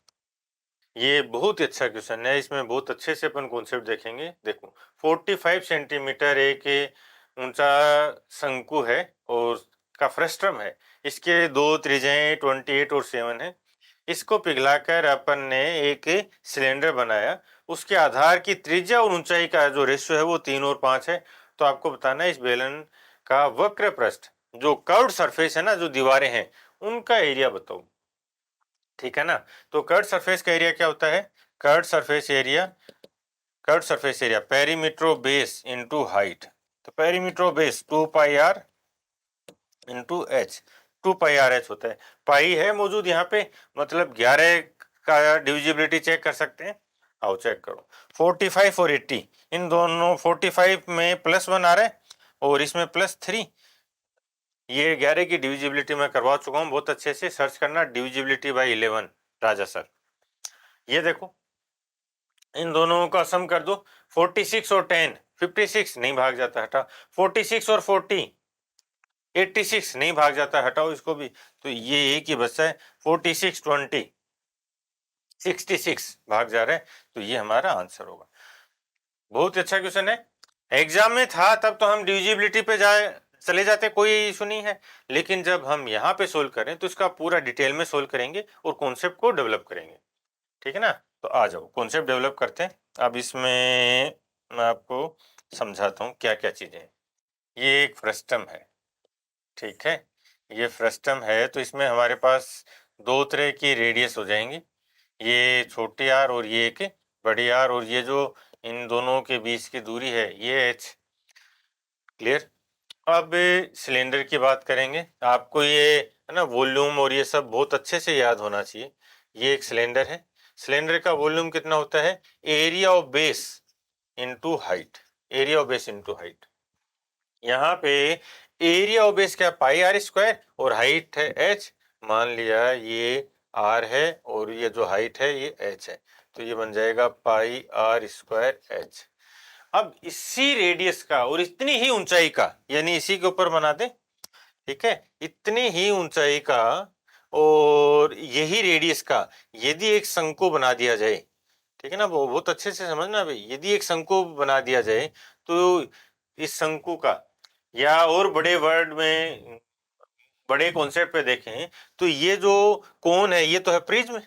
ये बहुत ही अच्छा क्वेश्चन है, इसमें बहुत अच्छे से अपन कॉन्सेप्ट देखेंगे। देखो 45 सेंटीमीटर एक ऊंचा शंकु है और का फ्रस्ट्रम है, इसके दो त्रिज्याएं 28 और 7 है। इसको पिघलाकर अपन ने एक सिलेंडर बनाया, उसके आधार की त्रिज्या और ऊंचाई का जो रेशियो है वो 3 और 5 है। तो आपको बताना है इस बेलन का वक्र पृष्ठ, जो कर्व्ड सरफेस है ना, जो दीवारें हैं, उनका एरिया बताओ। ठीक है ना? तो कर्व्ड सरफेस का एरिया क्या होता है? Curved surface area perimeter base into height. तो perimeter base 2 pi r into h, 2 pi r h होता है। पाई है मौजूद यहाँ पे, मतलब 11 का डिविजिबिलिटी चेक कर सकते हैं। आओ चेक करो, 45 और 80, इन दोनों 45 में +1 आ रहा है और इसमें +3। ये 11 की डिविजिबिलिटी मैं करवा चुका हूँ, बहुत अच्छे से सर्च करना, डिविजिबिलिटी बाई 11 राजा सर। ये देखो इन दोनों का सम कर दो, 46 और 10, 56 नहीं भाग जाता, हटा। 46 और 40, 86 नहीं भाग जाता, हटाओ इसको भी। तो ये एक ही बच्चा है, 46 20, 66 भाग जा रहे हैं, तो ये हमारा आंसर होगा। बहुत अच्छा क्वेश्चन है, एग्जाम में था तब तो हम डिविजिबिलिटी पे चले जाते, कोई इशू नहीं है, लेकिन जब हम यहाँ पे सोल्व करें तो इसका पूरा डिटेल में सोल्व करेंगे और कॉन्सेप्ट को डेवलप करेंगे। ठीक है ना? तो आ जाओ कॉन्सेप्ट डेवलप करते हैं। अब इसमें मैं आपको समझाता हूँ क्या क्या चीजें हैं। ये एक फ्रस्टम है, ठीक है, ये फ्रस्टम है, तो इसमें हमारे पास दो तरह की रेडियस हो जाएंगी, ये छोटी आर और ये एक बड़ी आर, और ये जो इन दोनों के बीच की दूरी है ये एच। क्लियर? अब सिलेंडर की बात करेंगे, आपको ये है ना वॉल्यूम और ये सब बहुत अच्छे से याद होना चाहिए। ये एक सिलेंडर है, सिलेंडर का वॉल्यूम कितना होता है? Area of base into height, area of base into height. यहाँ पे एरिया ऑफ बेस क्या, पाई आर स्क्वायर, और हाइट है एच। मान लिया ये आर है और ये जो हाइट है ये एच है, तो ये बन जाएगा पाई आर स्क्वायर एच। अब इसी रेडियस का और इतनी ही ऊंचाई का, यानी इसी के ऊपर बना दे, ठीक है, इतनी ही ऊंचाई का और यही रेडियस का यदि एक शंकु बना दिया जाए, ठीक है ना, वो बहुत अच्छे से समझना भाई, यदि एक शंकु बना दिया जाए तो इस शंकु का, या और बड़े वर्ड में बड़े कॉन्सेप्ट पे देखें तो ये जो कोन है ये तो है प्रिज्म,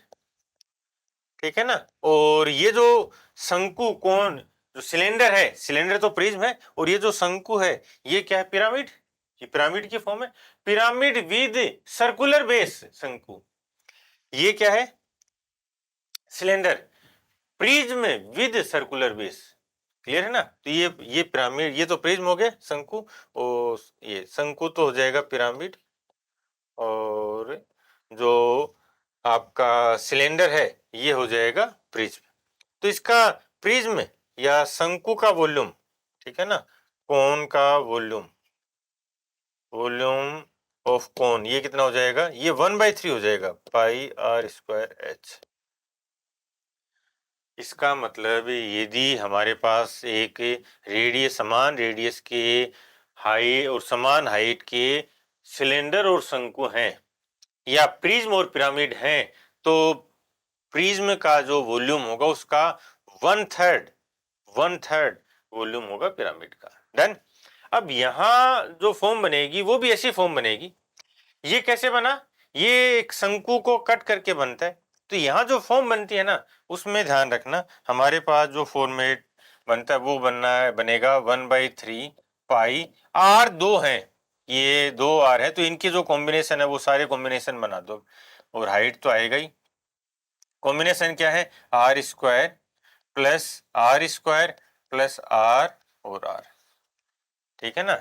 ठीक है ना, और ये जो शंकु कोन जो सिलेंडर है, सिलेंडर तो प्रिज्म है, और ये जो शंकु है ये क्या है? पिरामिड। ये पिरामिड की फॉर्म है, पिरामिड विद सर्कुलर बेस शंकु। ये क्या है? Cylinder, prism with circular base. Clear है ना? तो ये पिरामिड, ये तो प्रिज्म हो गया, शंकु, और ये शंकु तो हो जाएगा पिरामिड, और जो आपका सिलेंडर है ये हो जाएगा प्रिज्म। तो इसका प्रिज्म या शंकु का वॉल्यूम, ठीक है ना, कोन का वॉल्यूम, वॉल्यूम ऑफ कोन, ये कितना हो जाएगा? ये 1/3 हो जाएगा, पाई आर स्क्वायर एच। इसका मतलब यदि हमारे पास एक रेडियस, समान रेडियस के हाई और समान हाइट के सिलेंडर और शंकु हैं, या प्रिज्म और पिरामिड हैं, तो प्रिज्म का जो वॉल्यूम होगा उसका 1/3 वॉल्यूम होगा पिरामिड का। डन। अब यहाँ जो फॉर्म बनेगी वो भी ऐसी फॉर्म बनेगी। ये कैसे बना? ये एक शंकु को कट करके बनता है, तो यहाँ जो फॉर्म बनती है ना, उसमें ध्यान रखना, हमारे पास जो फॉर्मेट बनता है वो बनेगा 1/3 पाई आर। दो हैं, ये दो आर है, तो इनकी जो कॉम्बिनेशन है वो सारे कॉम्बिनेशन बना दो, और हाइट तो आएगा ही। कॉम्बिनेशन क्या है? आर स्क्वायर प्लस आर और आर, ठीक है ना।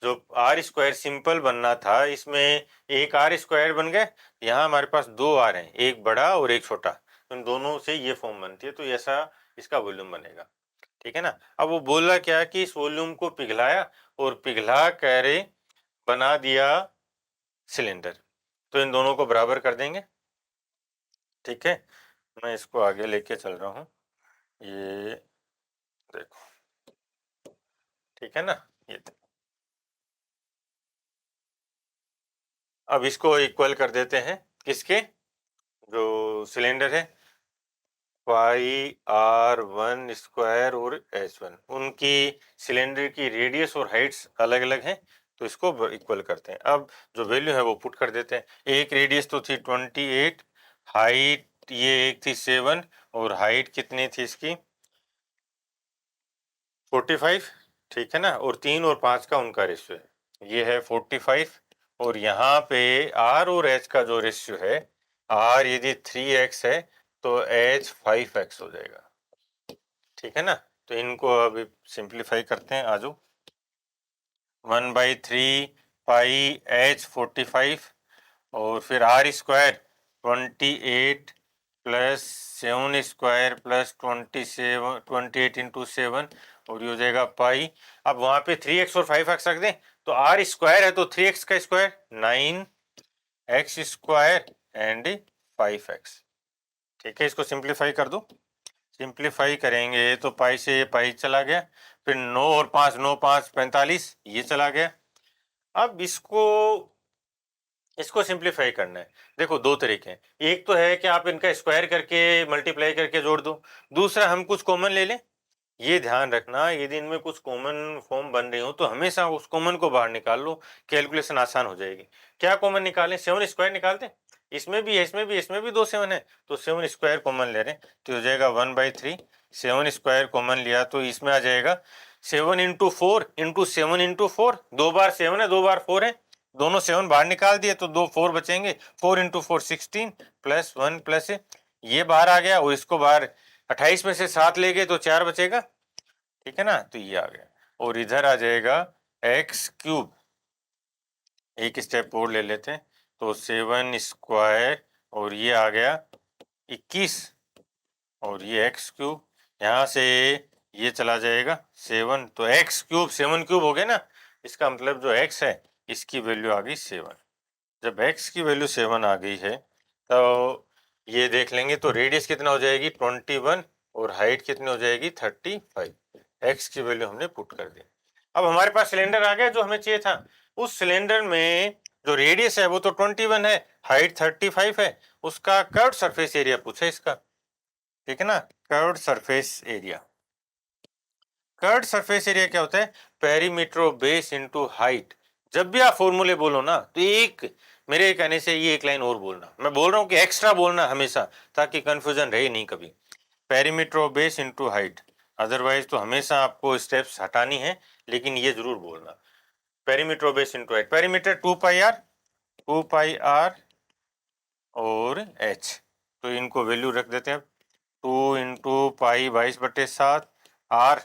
जो आर स्क्वायर सिंपल बनना था, इसमें एक आर स्क्वायर बन गए, यहाँ हमारे पास दो आर हैं, एक बड़ा और एक छोटा, तो इन दोनों से ये फॉर्म बनती है, तो ऐसा इसका वॉल्यूम बनेगा, ठीक है ना। अब वो बोला क्या कि इस वॉल्यूम को पिघलाया और पिघला कर बना दिया सिलेंडर। तो इन दोनों को बराबर कर देंगे। ठीक है, मैं इसको आगे लेके चल रहा हूँ, ये देखो, ठीक है ना, ये देखो। अब इसको इक्वल कर देते हैं, किसके, जो सिलेंडर है, पाई R1 स्क्वायर और H1, उनकी सिलेंडर की रेडियस और हाइट्स अलग अलग हैं, तो इसको इक्वल करते हैं। अब जो वैल्यू है वो पुट कर देते हैं। एक रेडियस तो थी 28, हाइट ये एक थी 7, और हाइट कितनी थी इसकी 45, ठीक है ना, और 3 और 5 का उनका रेशियो है, ये है 45, और यहाँ पे R और H का जो रेशियो है, R यदि 3x है तो H 5x हो जाएगा, ठीक है ना। तो इनको अभी सिंप्लीफाई करते हैं, आजो 1/3 पाई H 45, और फिर R square 28 plus 7 square plus 27, 28 into 7, और ये हो जाएगा पाई। अब वहां पे 3x और 5x रख दें, तो R स्क्वायर है तो 3x का square 9x square and 5x, ठीक है। इसको सिंप्लीफाई कर दो, सिंप्लीफाई करेंगे तो पाई से पाई चला गया, फिर 9 और 5, 9 5 45, ये चला गया। अब इसको सिंप्लीफाई करना है। देखो दो तरीके हैं, एक तो है कि आप इनका स्क्वायर करके मल्टीप्लाई करके जोड़ दो, दूसरा हम कुछ कॉमन ले लें। ये ध्यान रखना, यदि इनमें कुछ कॉमन फॉर्म बन रही हो तो हमेशा उस कॉमन को बाहर निकाल लो, कैलकुलेशन आसान हो जाएगी। क्या कॉमन निकालें, 7 स्क्वायर निकालते हैं, इसमें भी है, इसमें भी 2 7 है, तो 7 स्क्वायर कॉमन ले रहे हैं, तो हो जाएगा 1/3। 7 स्क्वायर कॉमन लिया तो इसमें आ जाएगा 7 इंटू 4 इंटू 7 इंटू 4, 2 बार 7 है, 2 बार 4 है, दोनों 7 बाहर निकाल दिए तो 2 4 बचेंगे, 4 इंटू 4 16 प्लस 1 प्लस ये बाहर आ गया, और इसको बाहर 28 में से 7 ले गए तो 4 बचेगा, ठीक है ना, तो ये आ गया। और इधर आ जाएगा एक्स क्यूब, एक स्टेप और ले लेते हैं, तो 7 स्क्वायर, और ये आ गया 21, और ये एक्स क्यूब, यहाँ से ये चला जाएगा 7, तो एक्स क्यूब 7 क्यूब हो गया ना, इसका मतलब जो एक्स है इसकी वैल्यू आ गई 7। जब एक्स की वैल्यू 7 आ गई है तो ये देख लेंगे, तो रेडियस कितना हो जाएगी 21, और हाइट कितनी हो जाएगी 35। एक्स की वैल्यू हमने पुट कर दी। अब हमारे पास सिलेंडर आ गया जो हमें चाहिए था। उस सिलेंडर में जो रेडियस है वो तो 21 है, हाइट 35 है, उसका कर्व्ड सरफेस एरिया पूछा इसका, ठीक है ना। Curved surface area, curved surface area क्या होता है, perimeter of base into height. जब भी आप फॉर्मूले बोलो ना तो एक मेरे कहने से ये एक लाइन और बोलना, मैं बोल रहा हूँ कि एक्स्ट्रा बोलना हमेशा, ताकि कंफ्यूजन रहे नहीं कभी। Perimeter of base into height, otherwise तो हमेशा आपको स्टेप्स हटानी है, लेकिन ये जरूर बोलना, perimeter of base into height. Perimeter 2 pi r और h, तो इनको वैल्यू रख देते हैं, 2 इंटू पाई 22/7, r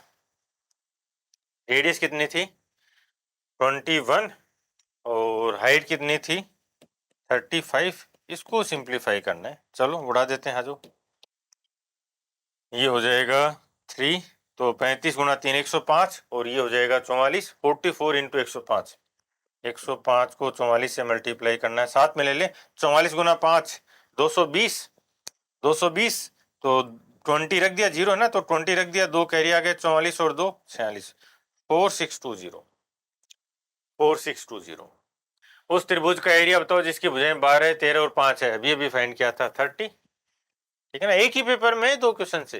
रेडियस कितनी थी 21, और हाइट कितनी थी 35। इसको सिंप्लीफाई करना है, चलो उड़ा देते हैं, जो ये हो जाएगा 3, तो 35 गुणा 3 105, और ये हो जाएगा 44, 44 इंटू 105, 105 को 44 से मल्टीप्लाई करना है, साथ में ले ले, 44 गुणा 5 220, 220, तो 20 रख दिया, 0 ना, तो 20 रख दिया, 2 कैरी आ गए, 44 और 2 46, 4620, 4620। उस त्रिभुज का एरिया बताओ जिसकी भुजाएं 12, 13 और 5 है, अभी फाइंड किया था 30, ठीक है ना। एक ही पेपर में 2 क्वेश्चन से,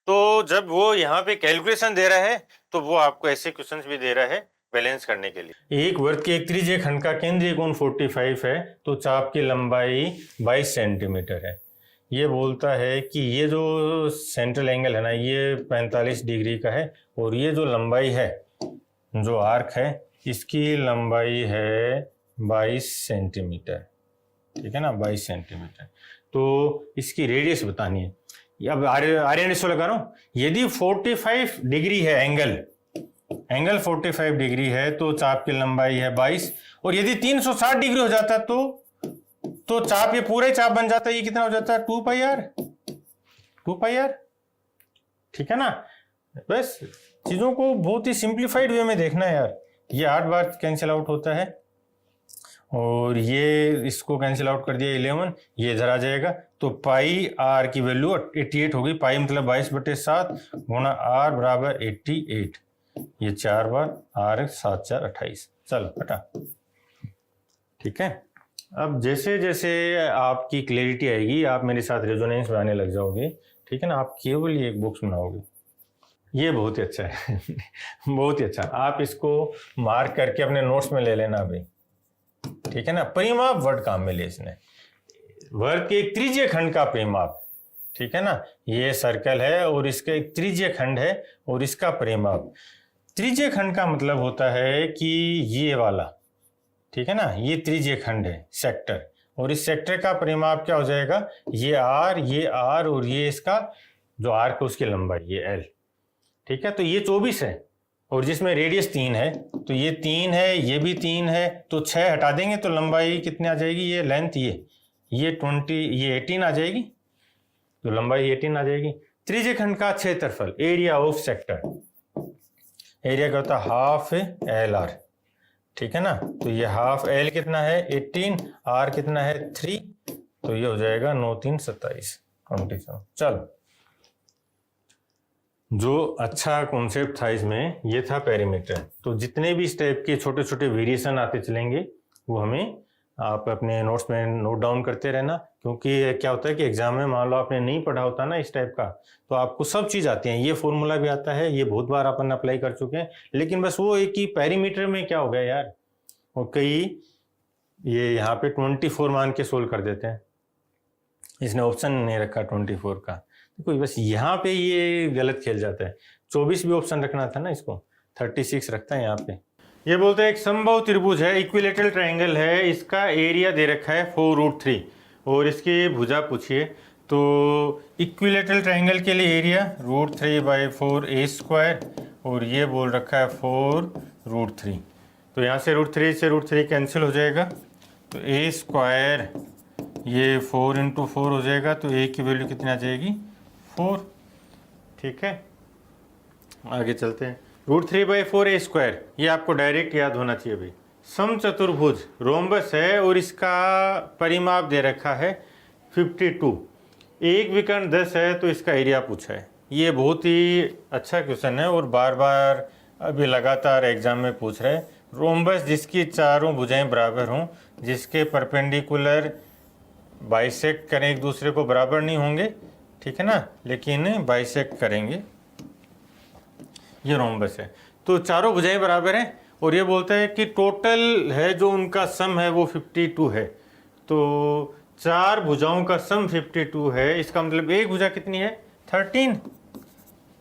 तो जब वो यहाँ पे कैलकुलेशन दे रहा है तो वो आपको ऐसे क्वेश्चंस भी दे रहा है बैलेंस करने के लिए। एक वर्ग के एक त्रिज्य खंड का केंद्रीय कोण 45 है, तो चाप की लंबाई 22 सेंटीमीटर है। ये बोलता है कि ये जो सेंट्रल एंगल है ना, ये 45 डिग्री का है, और ये जो लंबाई है, जो आर्क है, इसकी लंबाई है 22 सेंटीमीटर, ठीक है ना, 22 सेंटीमीटर। तो इसकी रेडियस बतानी है। अब आर्यन लगा रहा हूं, यदि 45 डिग्री है एंगल 45 डिग्री है तो चाप की लंबाई है 22, और यदि 360 डिग्री हो जाता तो चाप, ये पूरा ही चाप बन जाता है, ये कितना हो जाता है 2 पाई आर, ठीक है ना। बस चीजों को बहुत ही सिंप्लीफाइड वे में देखना है यार, ये 8 बार कैंसिल आउट होता है, और ये इसको कैंसिल आउट कर दिया 11, ये इधर आ जाएगा। तो पाई आर की वैल्यू 88 होगी। पाई मतलब 22/7 गुना आर बराबर 88। ये 4 बार आर 7 4 28। चल हटा। ठीक है, अब जैसे जैसे आपकी क्लैरिटी आएगी आप मेरे साथ रेजोनेंस बनाने लग जाओगे। ठीक है ना, आप केवल ये एक बॉक्स बनाओगे। ये बहुत ही अच्छा है बहुत ही अच्छा। आप इसको मार्क करके अपने नोट्स में ले लेना भाई। ठीक है ना, परिमाप वर्ड काम में ले इसने, वर्ग के एक त्रिज्यीय खंड का परिमाप। ठीक है ना, ये सर्कल है और इसका एक त्रिज्यीय खंड है और इसका परिमाप। त्रिज्यीय खंड का मतलब होता है कि ये वाला, ठीक है ना, ये त्रिज्यीय खंड है सेक्टर, और इस सेक्टर का परिमाप क्या हो जाएगा, ये आर और ये इसका जो आर्क है उसकी लंबाई ये एल। ठीक है, तो ये 24 है और जिसमें रेडियस 3 है, तो ये 3 है, ये भी 3 है, तो 6 हटा देंगे तो लंबाई कितनी आ जाएगी, ये लेंथ ये 20, ये 18 आ जाएगी, तो लंबाई 18 आ जाएगी। त्रिज्यीय खंड का क्षेत्रफल, एरिया ऑफ सेक्टर, एरिया क्या होता है हाफ एल आर। ठीक है ना, तो ये हाफ एल कितना है 18, आर कितना है 3, तो ये हो जाएगा 9 3 27 27। चल, जो अच्छा कॉन्सेप्ट था इसमें ये था पेरीमीटर। तो जितने भी इस टाइप के छोटे छोटे वेरिएशन आते चलेंगे वो हमें आप अपने नोट्स में नोट डाउन करते रहना, क्योंकि क्या होता है कि एग्जाम में मान लो आपने नहीं पढ़ा होता ना इस टाइप का, तो आपको सब चीज़ आती है। ये फॉर्मूला भी आता है, ये बहुत बार अपन अप्लाई कर चुके हैं, लेकिन बस वो एक ही पेरीमीटर में क्या हो गया यार, और कई ये यहाँ पे 24 मान के सोल्व कर देते हैं, इसने ऑप्शन नहीं रखा 24 का, देखो बस यहाँ पे ये गलत खेल जाता है। 24 भी ऑप्शन रखना था ना, इसको 36 रखता है यहाँ पे। ये बोलते हैं एक समबाहु त्रिभुज है, इक्विलेटरल ट्रायंगल है, इसका एरिया दे रखा है 4√3 और इसकी भुजा पूछिए। तो इक्विलेटरल ट्रायंगल के लिए एरिया √3/4 a² और ये बोल रखा है 4√3। तो यहाँ से √3 से √3 कैंसिल हो जाएगा, तो a² ये 4 × 4 हो जाएगा, तो a की वैल्यू कितनी आ जाएगी 4। ठीक है, आगे चलते हैं। √3/4 a², ये आपको डायरेक्ट याद होना चाहिए भाई। समचतुर्भुज रोम्बस है और इसका परिमाप दे रखा है 52, एक विकर्ण 10 है, तो इसका एरिया पूछा है। ये बहुत ही अच्छा क्वेश्चन है और बार बार अभी लगातार एग्जाम में पूछ रहे हैं। रोम्बस जिसकी चारों भुजाएं बराबर हों, जिसके परपेंडिकुलर बाइसेक्ट करें, एक दूसरे को बराबर नहीं होंगे, ठीक है ना, लेकिन बाइसेक्ट करेंगे, ये रोम्बस है। तो चारों भुजाएं बराबर हैं और ये बोलता है कि टोटल है जो उनका सम है वो 52 है। तो चार भुजाओं का सम 52 है, इसका मतलब एक भुजा कितनी है 13।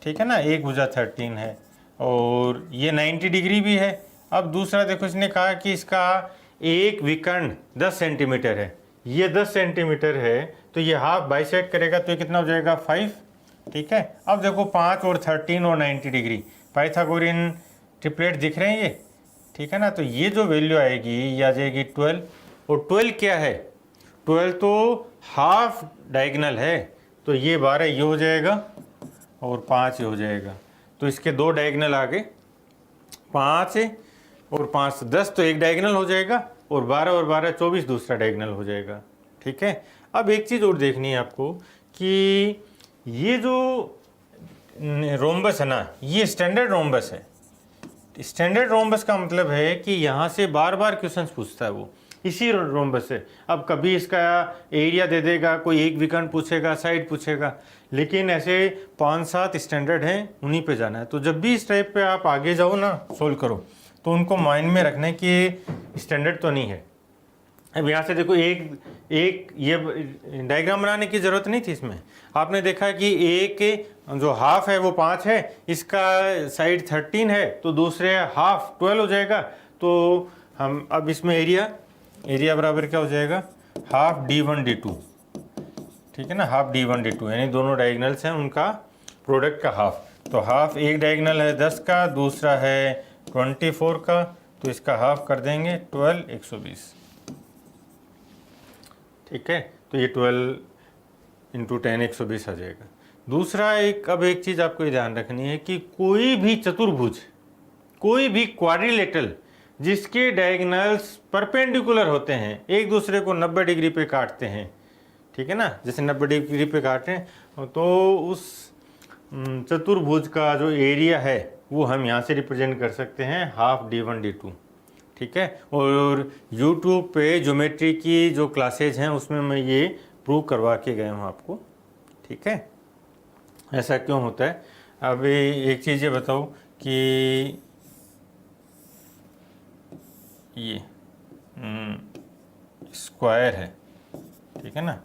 ठीक है ना, एक भुजा 13 है और ये 90 डिग्री भी है। अब दूसरा देखो, इसने कहा कि इसका एक विकर्ण 10 सेंटीमीटर है, ये 10 सेंटीमीटर है, तो ये हाफ बाइसेक्ट करेगा, तो ये कितना हो जाएगा 5। ठीक है, अब देखो 5 और 13 और 90 डिग्री, पाइथागोरियन ट्रिपलेट दिख रहे हैं ये। ठीक है ना, तो ये जो वैल्यू आएगी ये आ जाएगी 12, और 12 क्या है, 12 तो हाफ डायगोनल है, तो ये 12 ये हो जाएगा और 5 ये हो जाएगा, तो इसके दो डायगोनल आ गए, 5 और 5 10, तो एक डायगोनल हो जाएगा, और 12 और 12 24 दूसरा डायगोनल हो जाएगा। ठीक है, अब एक चीज़ और देखनी है आपको कि ये जो रोम्बस है ना, ये स्टैंडर्ड रोम्बस है। स्टैंडर्ड रोम्बस का मतलब है कि यहाँ से बार बार क्वेश्चंस पूछता है वो, इसी रोम्बस से। अब कभी इसका एरिया दे देगा, कोई एक विकर्ण पूछेगा, साइड पूछेगा, लेकिन ऐसे 5-7 स्टैंडर्ड हैं, उन्हीं पे जाना है। तो जब भी इस टाइप पे आप आगे जाओ ना सोल्व करो, तो उनको माइंड में रखना है कि स्टैंडर्ड तो नहीं है। अब यहाँ से देखो, एक ये डायग्राम बनाने की ज़रूरत नहीं थी इसमें। आपने देखा कि एक जो हाफ है वो 5 है, इसका साइड 13 है, तो दूसरे हाफ 12 हो जाएगा। तो हम अब इसमें एरिया बराबर क्या हो जाएगा, हाफ d1 d2। ठीक है ना, हाफ d1 d2, यानी दोनों डायगोनल्स हैं उनका प्रोडक्ट का हाफ। तो हाफ एक डायगोनल है 10 का, दूसरा है 24 का, तो इसका हाफ कर देंगे 12 120। ठीक है, तो ये 12 × 10 120 आ जाएगा। दूसरा अब एक चीज़ आपको ये ध्यान रखनी है कि कोई भी चतुर्भुज, कोई भी क्वाड्रिलेटरल जिसके डायगोनल्स परपेंडिकुलर होते हैं, एक दूसरे को 90 डिग्री पे काटते हैं, ठीक है ना, जैसे 90 डिग्री पे काटें, तो उस चतुर्भुज का जो एरिया है वो हम यहाँ से रिप्रेजेंट कर सकते हैं हाफ d1 d2, ठीक है। और यूट्यूब पे ज्योमेट्री की जो क्लासेज हैं उसमें मैं ये प्रूव करवा के गया हूँ आपको, ठीक है। ऐसा क्यों होता है? अब एक चीज़ ये बताओ कि ये स्क्वायर है, ठीक है ना,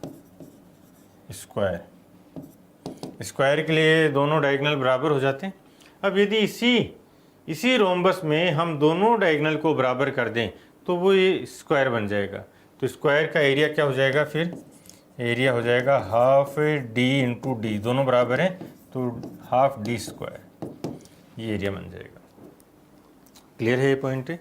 स्क्वायर के लिए दोनों डायगोनल बराबर हो जाते हैं। अब यदि इसी रोम्बस में हम दोनों डायगोनल को बराबर कर दें तो वो ये स्क्वायर बन जाएगा। तो स्क्वायर का एरिया क्या हो जाएगा? फिर एरिया हो जाएगा हाफ डी इंटू डी, दोनों बराबर हैं तो हाफ डी स्क्वायर, ये एरिया बन जाएगा। क्लियर है ये पॉइंट?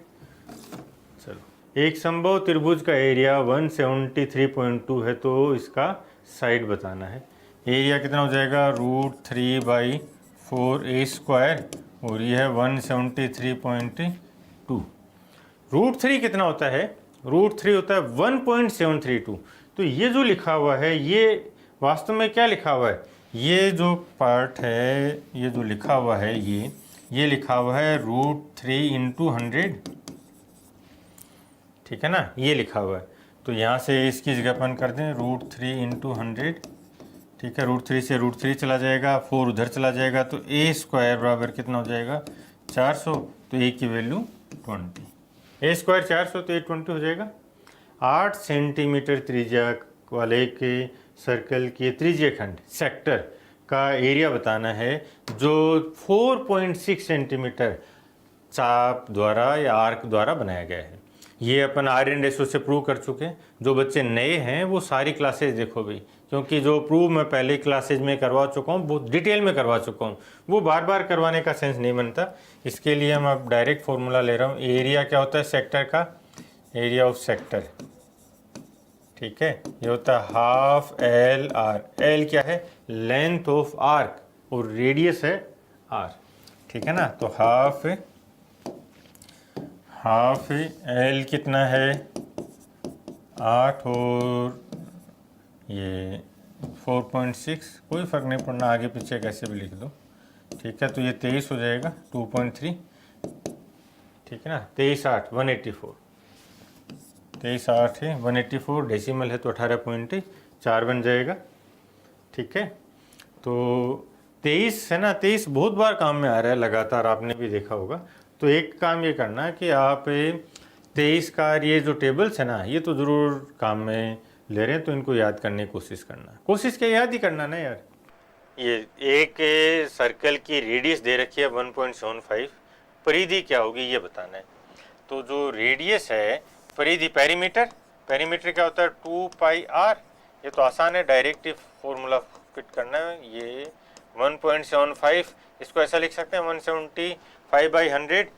चलो, एक समबाहु त्रिभुज का एरिया 173.2 है, तो इसका साइड बताना है। एरिया कितना हो जाएगा? √3/4 a स्क्वायर, और ये है 173.2। √3 कितना होता है? √3 होता है 1.732। तो ये जो लिखा हुआ है ये वास्तव में क्या लिखा हुआ है? ये जो पार्ट है, ये जो लिखा हुआ है, ये लिखा हुआ है √3 × 100, ठीक है ना, ये लिखा हुआ है। तो यहाँ से इसकी जगह अपन कर दें √3 × 100, ठीक है। √3 से √3 चला जाएगा, 4 उधर चला जाएगा, तो a स्क्वायर बराबर कितना हो जाएगा? 400। तो a की वैल्यू 20, a स्क्वायर 400 तो a 20 हो जाएगा। 8 सेंटीमीटर त्रिज्या वाले के सर्कल के त्रिज्य खंड सेक्टर का एरिया बताना है जो 4.6 सेंटीमीटर चाप द्वारा या आर्क द्वारा बनाया गया है। ये अपन आर्यन रेशो से प्रूव कर चुके हैं। जो बच्चे नए हैं वो सारी क्लासेज देखो भाई, क्योंकि जो प्रूव मैं पहले क्लासेज में करवा चुका हूँ, बहुत डिटेल में करवा चुका हूँ, वो बार बार करवाने का सेंस नहीं बनता। इसके लिए हम अब डायरेक्ट फॉर्मूला ले रहा हूँ। एरिया क्या होता है सेक्टर का? एरिया ऑफ सेक्टर, ठीक है, ये होता है हाफ LR। L क्या है? लेंथ ऑफ आर्क, और रेडियस है R, ठीक है ना। तो हाफ L कितना है? 8 और ये 4.6, कोई फ़र्क नहीं पड़ना, आगे पीछे कैसे भी लिख दो, ठीक है। तो ये 23 हो जाएगा 2.3, ठीक है ना। 23 8 184, 23 8 है 184, डेसिमल है तो 18.4 बन जाएगा, ठीक है। तो 23 है ना, 23 बहुत बार काम में आ रहा है लगातार, आपने भी देखा होगा। तो एक काम ये करना है कि आप 23 का ये जो टेबल्स है ना, ये तो ज़रूर काम में ले रहे हैं, तो इनको याद करने की कोशिश करना। कोशिश क्या, याद ही करना ना यार। ये एक सर्कल की रेडियस दे रखी है 1.75, परिधि क्या होगी ये बताना है। तो जो रेडियस है, परिधि पेरीमीटर क्या होता है? 2πr। ये तो आसान है, डायरेक्ट फॉर्मूला फिट करना है। ये 1.75, इसको ऐसा लिख सकते हैं 175/100,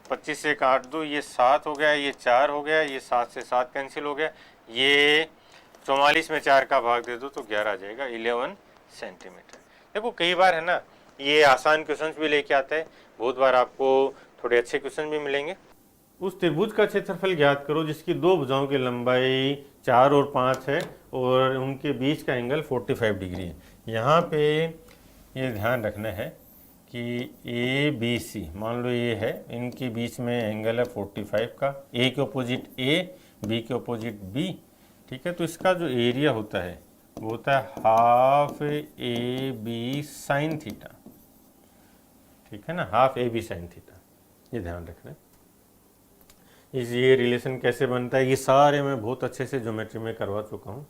25 से काट दो, ये 7 हो गया, ये 4 हो गया, ये 7 से 7 कैंसिल हो गया, ये 44 में 4 का भाग दे दो तो 11 आ जाएगा, 11 सेंटीमीटर। देखो कई बार है ना, ये आसान क्वेश्चंस भी लेके आता है, बहुत बार आपको थोड़े अच्छे क्वेश्चन भी मिलेंगे। उस त्रिभुज का क्षेत्रफल ज्ञात करो जिसकी दो भुजाओं की लंबाई 4 और 5 है और उनके बीच का एंगल 45 डिग्री है। यहाँ पे ये ध्यान रखना है कि ABC मान लो ये है, इनके बीच में एंगल है 45 का, A के अपोजिट A, B के अपोजिट B, ठीक है। तो इसका जो एरिया होता है वो होता है हाफ AB साइन थीटा, ठीक है ना, हाफ AB साइन थीटा, ये ध्यान रखना है। ये रिलेशन कैसे बनता है ये सारे मैं बहुत अच्छे से ज्योमेट्री में करवा चुका हूँ।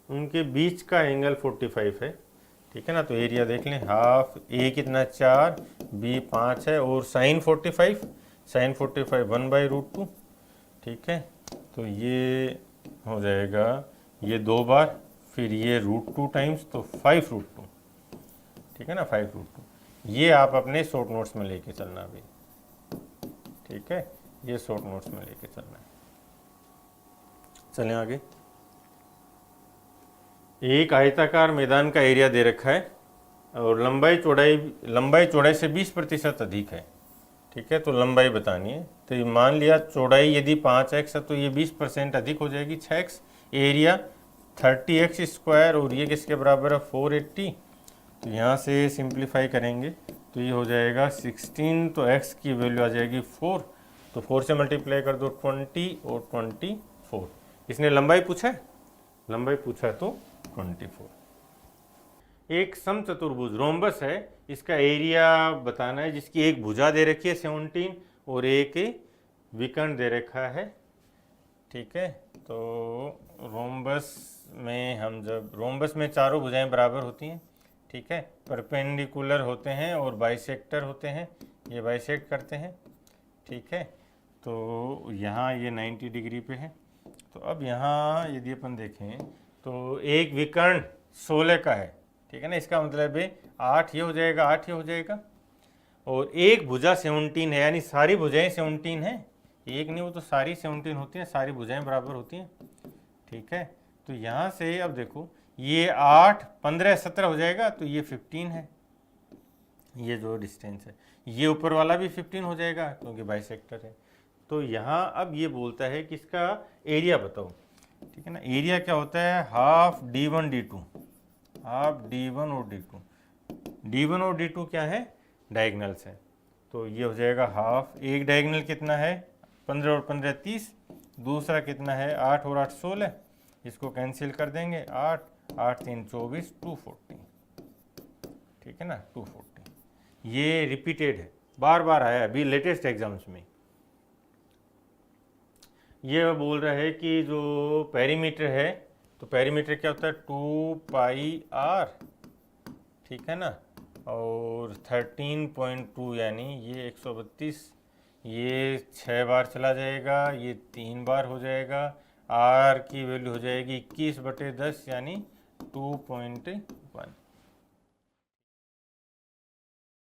उनके बीच का एंगल 45 है, ठीक है ना। तो एरिया देख लें, हाफ A कितना 4, B 5 है, और साइन 45 1/√2, ठीक है। तो ये हो जाएगा, ये 2 बार, फिर ये √2 टाइम्स, तो 5√2, ठीक है ना, 5√2। ये आप अपने शॉर्ट नोट्स में लेके चलना भी, ठीक है, ये शॉर्ट नोट्स में लेके चलना है। चलें आगे। एक आयताकार मैदान का एरिया दे रखा है और लंबाई चौड़ाई से 20% अधिक है, ठीक है, तो लंबाई बतानी है। तो ये मान लिया चौड़ाई यदि 5x है तो ये 20% अधिक हो जाएगी 6x। एरिया 30x² और ये किसके बराबर है 480। तो यहाँ से सिंप्लीफाई करेंगे तो ये हो जाएगा 16, तो x की वैल्यू आ जाएगी 4, तो 4 से मल्टीप्लाई कर दो 20 और 24। इसने लंबाई पूछा है, लंबाई पूछा है तो 24। एक समचतुर्भुज रोम्बस है, इसका एरिया बताना है, जिसकी एक भुजा दे रखी है 17 और एक विकर्ण दे रखा है। ठीक है, तो रोम्बस में हम जब रोम्बस में चारों भुजाएं बराबर होती हैं, ठीक है, परपेंडिकुलर होते हैं और बाइसेक्टर होते हैं, ये बाइसेक्ट करते हैं। ठीक है, तो यहाँ ये 90 डिग्री पे है। तो अब यहाँ यदि अपन देखें तो एक विकर्ण 16 का है, ठीक है ना, इसका मतलब है 8 ये हो जाएगा, 8 ये हो जाएगा, और एक भुजा 17 है, यानी सारी भुजाएं 17 हैं, एक नहीं, वो तो सारी 17 होती हैं, सारी भुजाएं बराबर होती हैं। ठीक है, तो यहाँ से अब देखो ये 8 15 17 हो जाएगा, तो ये 15 है, ये जो डिस्टेंस है, ये ऊपर वाला भी 15 हो जाएगा क्योंकि बाइसेक्टर है। तो यहाँ अब ये बोलता है कि इसका एरिया बताओ। ठीक है ना, एरिया क्या होता है, half d1 d2, half d1 और d2। d1 और d2 क्या है, डायगनल्स है, तो ये हो जाएगा हाफ। एक डायगनल कितना है 15 और 15 30, दूसरा कितना है 8 और 8 16, इसको कैंसिल कर देंगे, 8 8 3 24, 240। ठीक है ना, 240। ये रिपीटेड है, बार बार आया अभी लेटेस्ट एग्जाम्स में। ये बोल रहा है कि जो पेरीमीटर है, तो पेरीमीटर क्या होता है 2πr, ठीक है ना, और 13.2 यानी ये 132, ये 6 बार चला जाएगा, ये 3 बार हो जाएगा, r की वैल्यू हो जाएगी 21/10 यानी 2.1।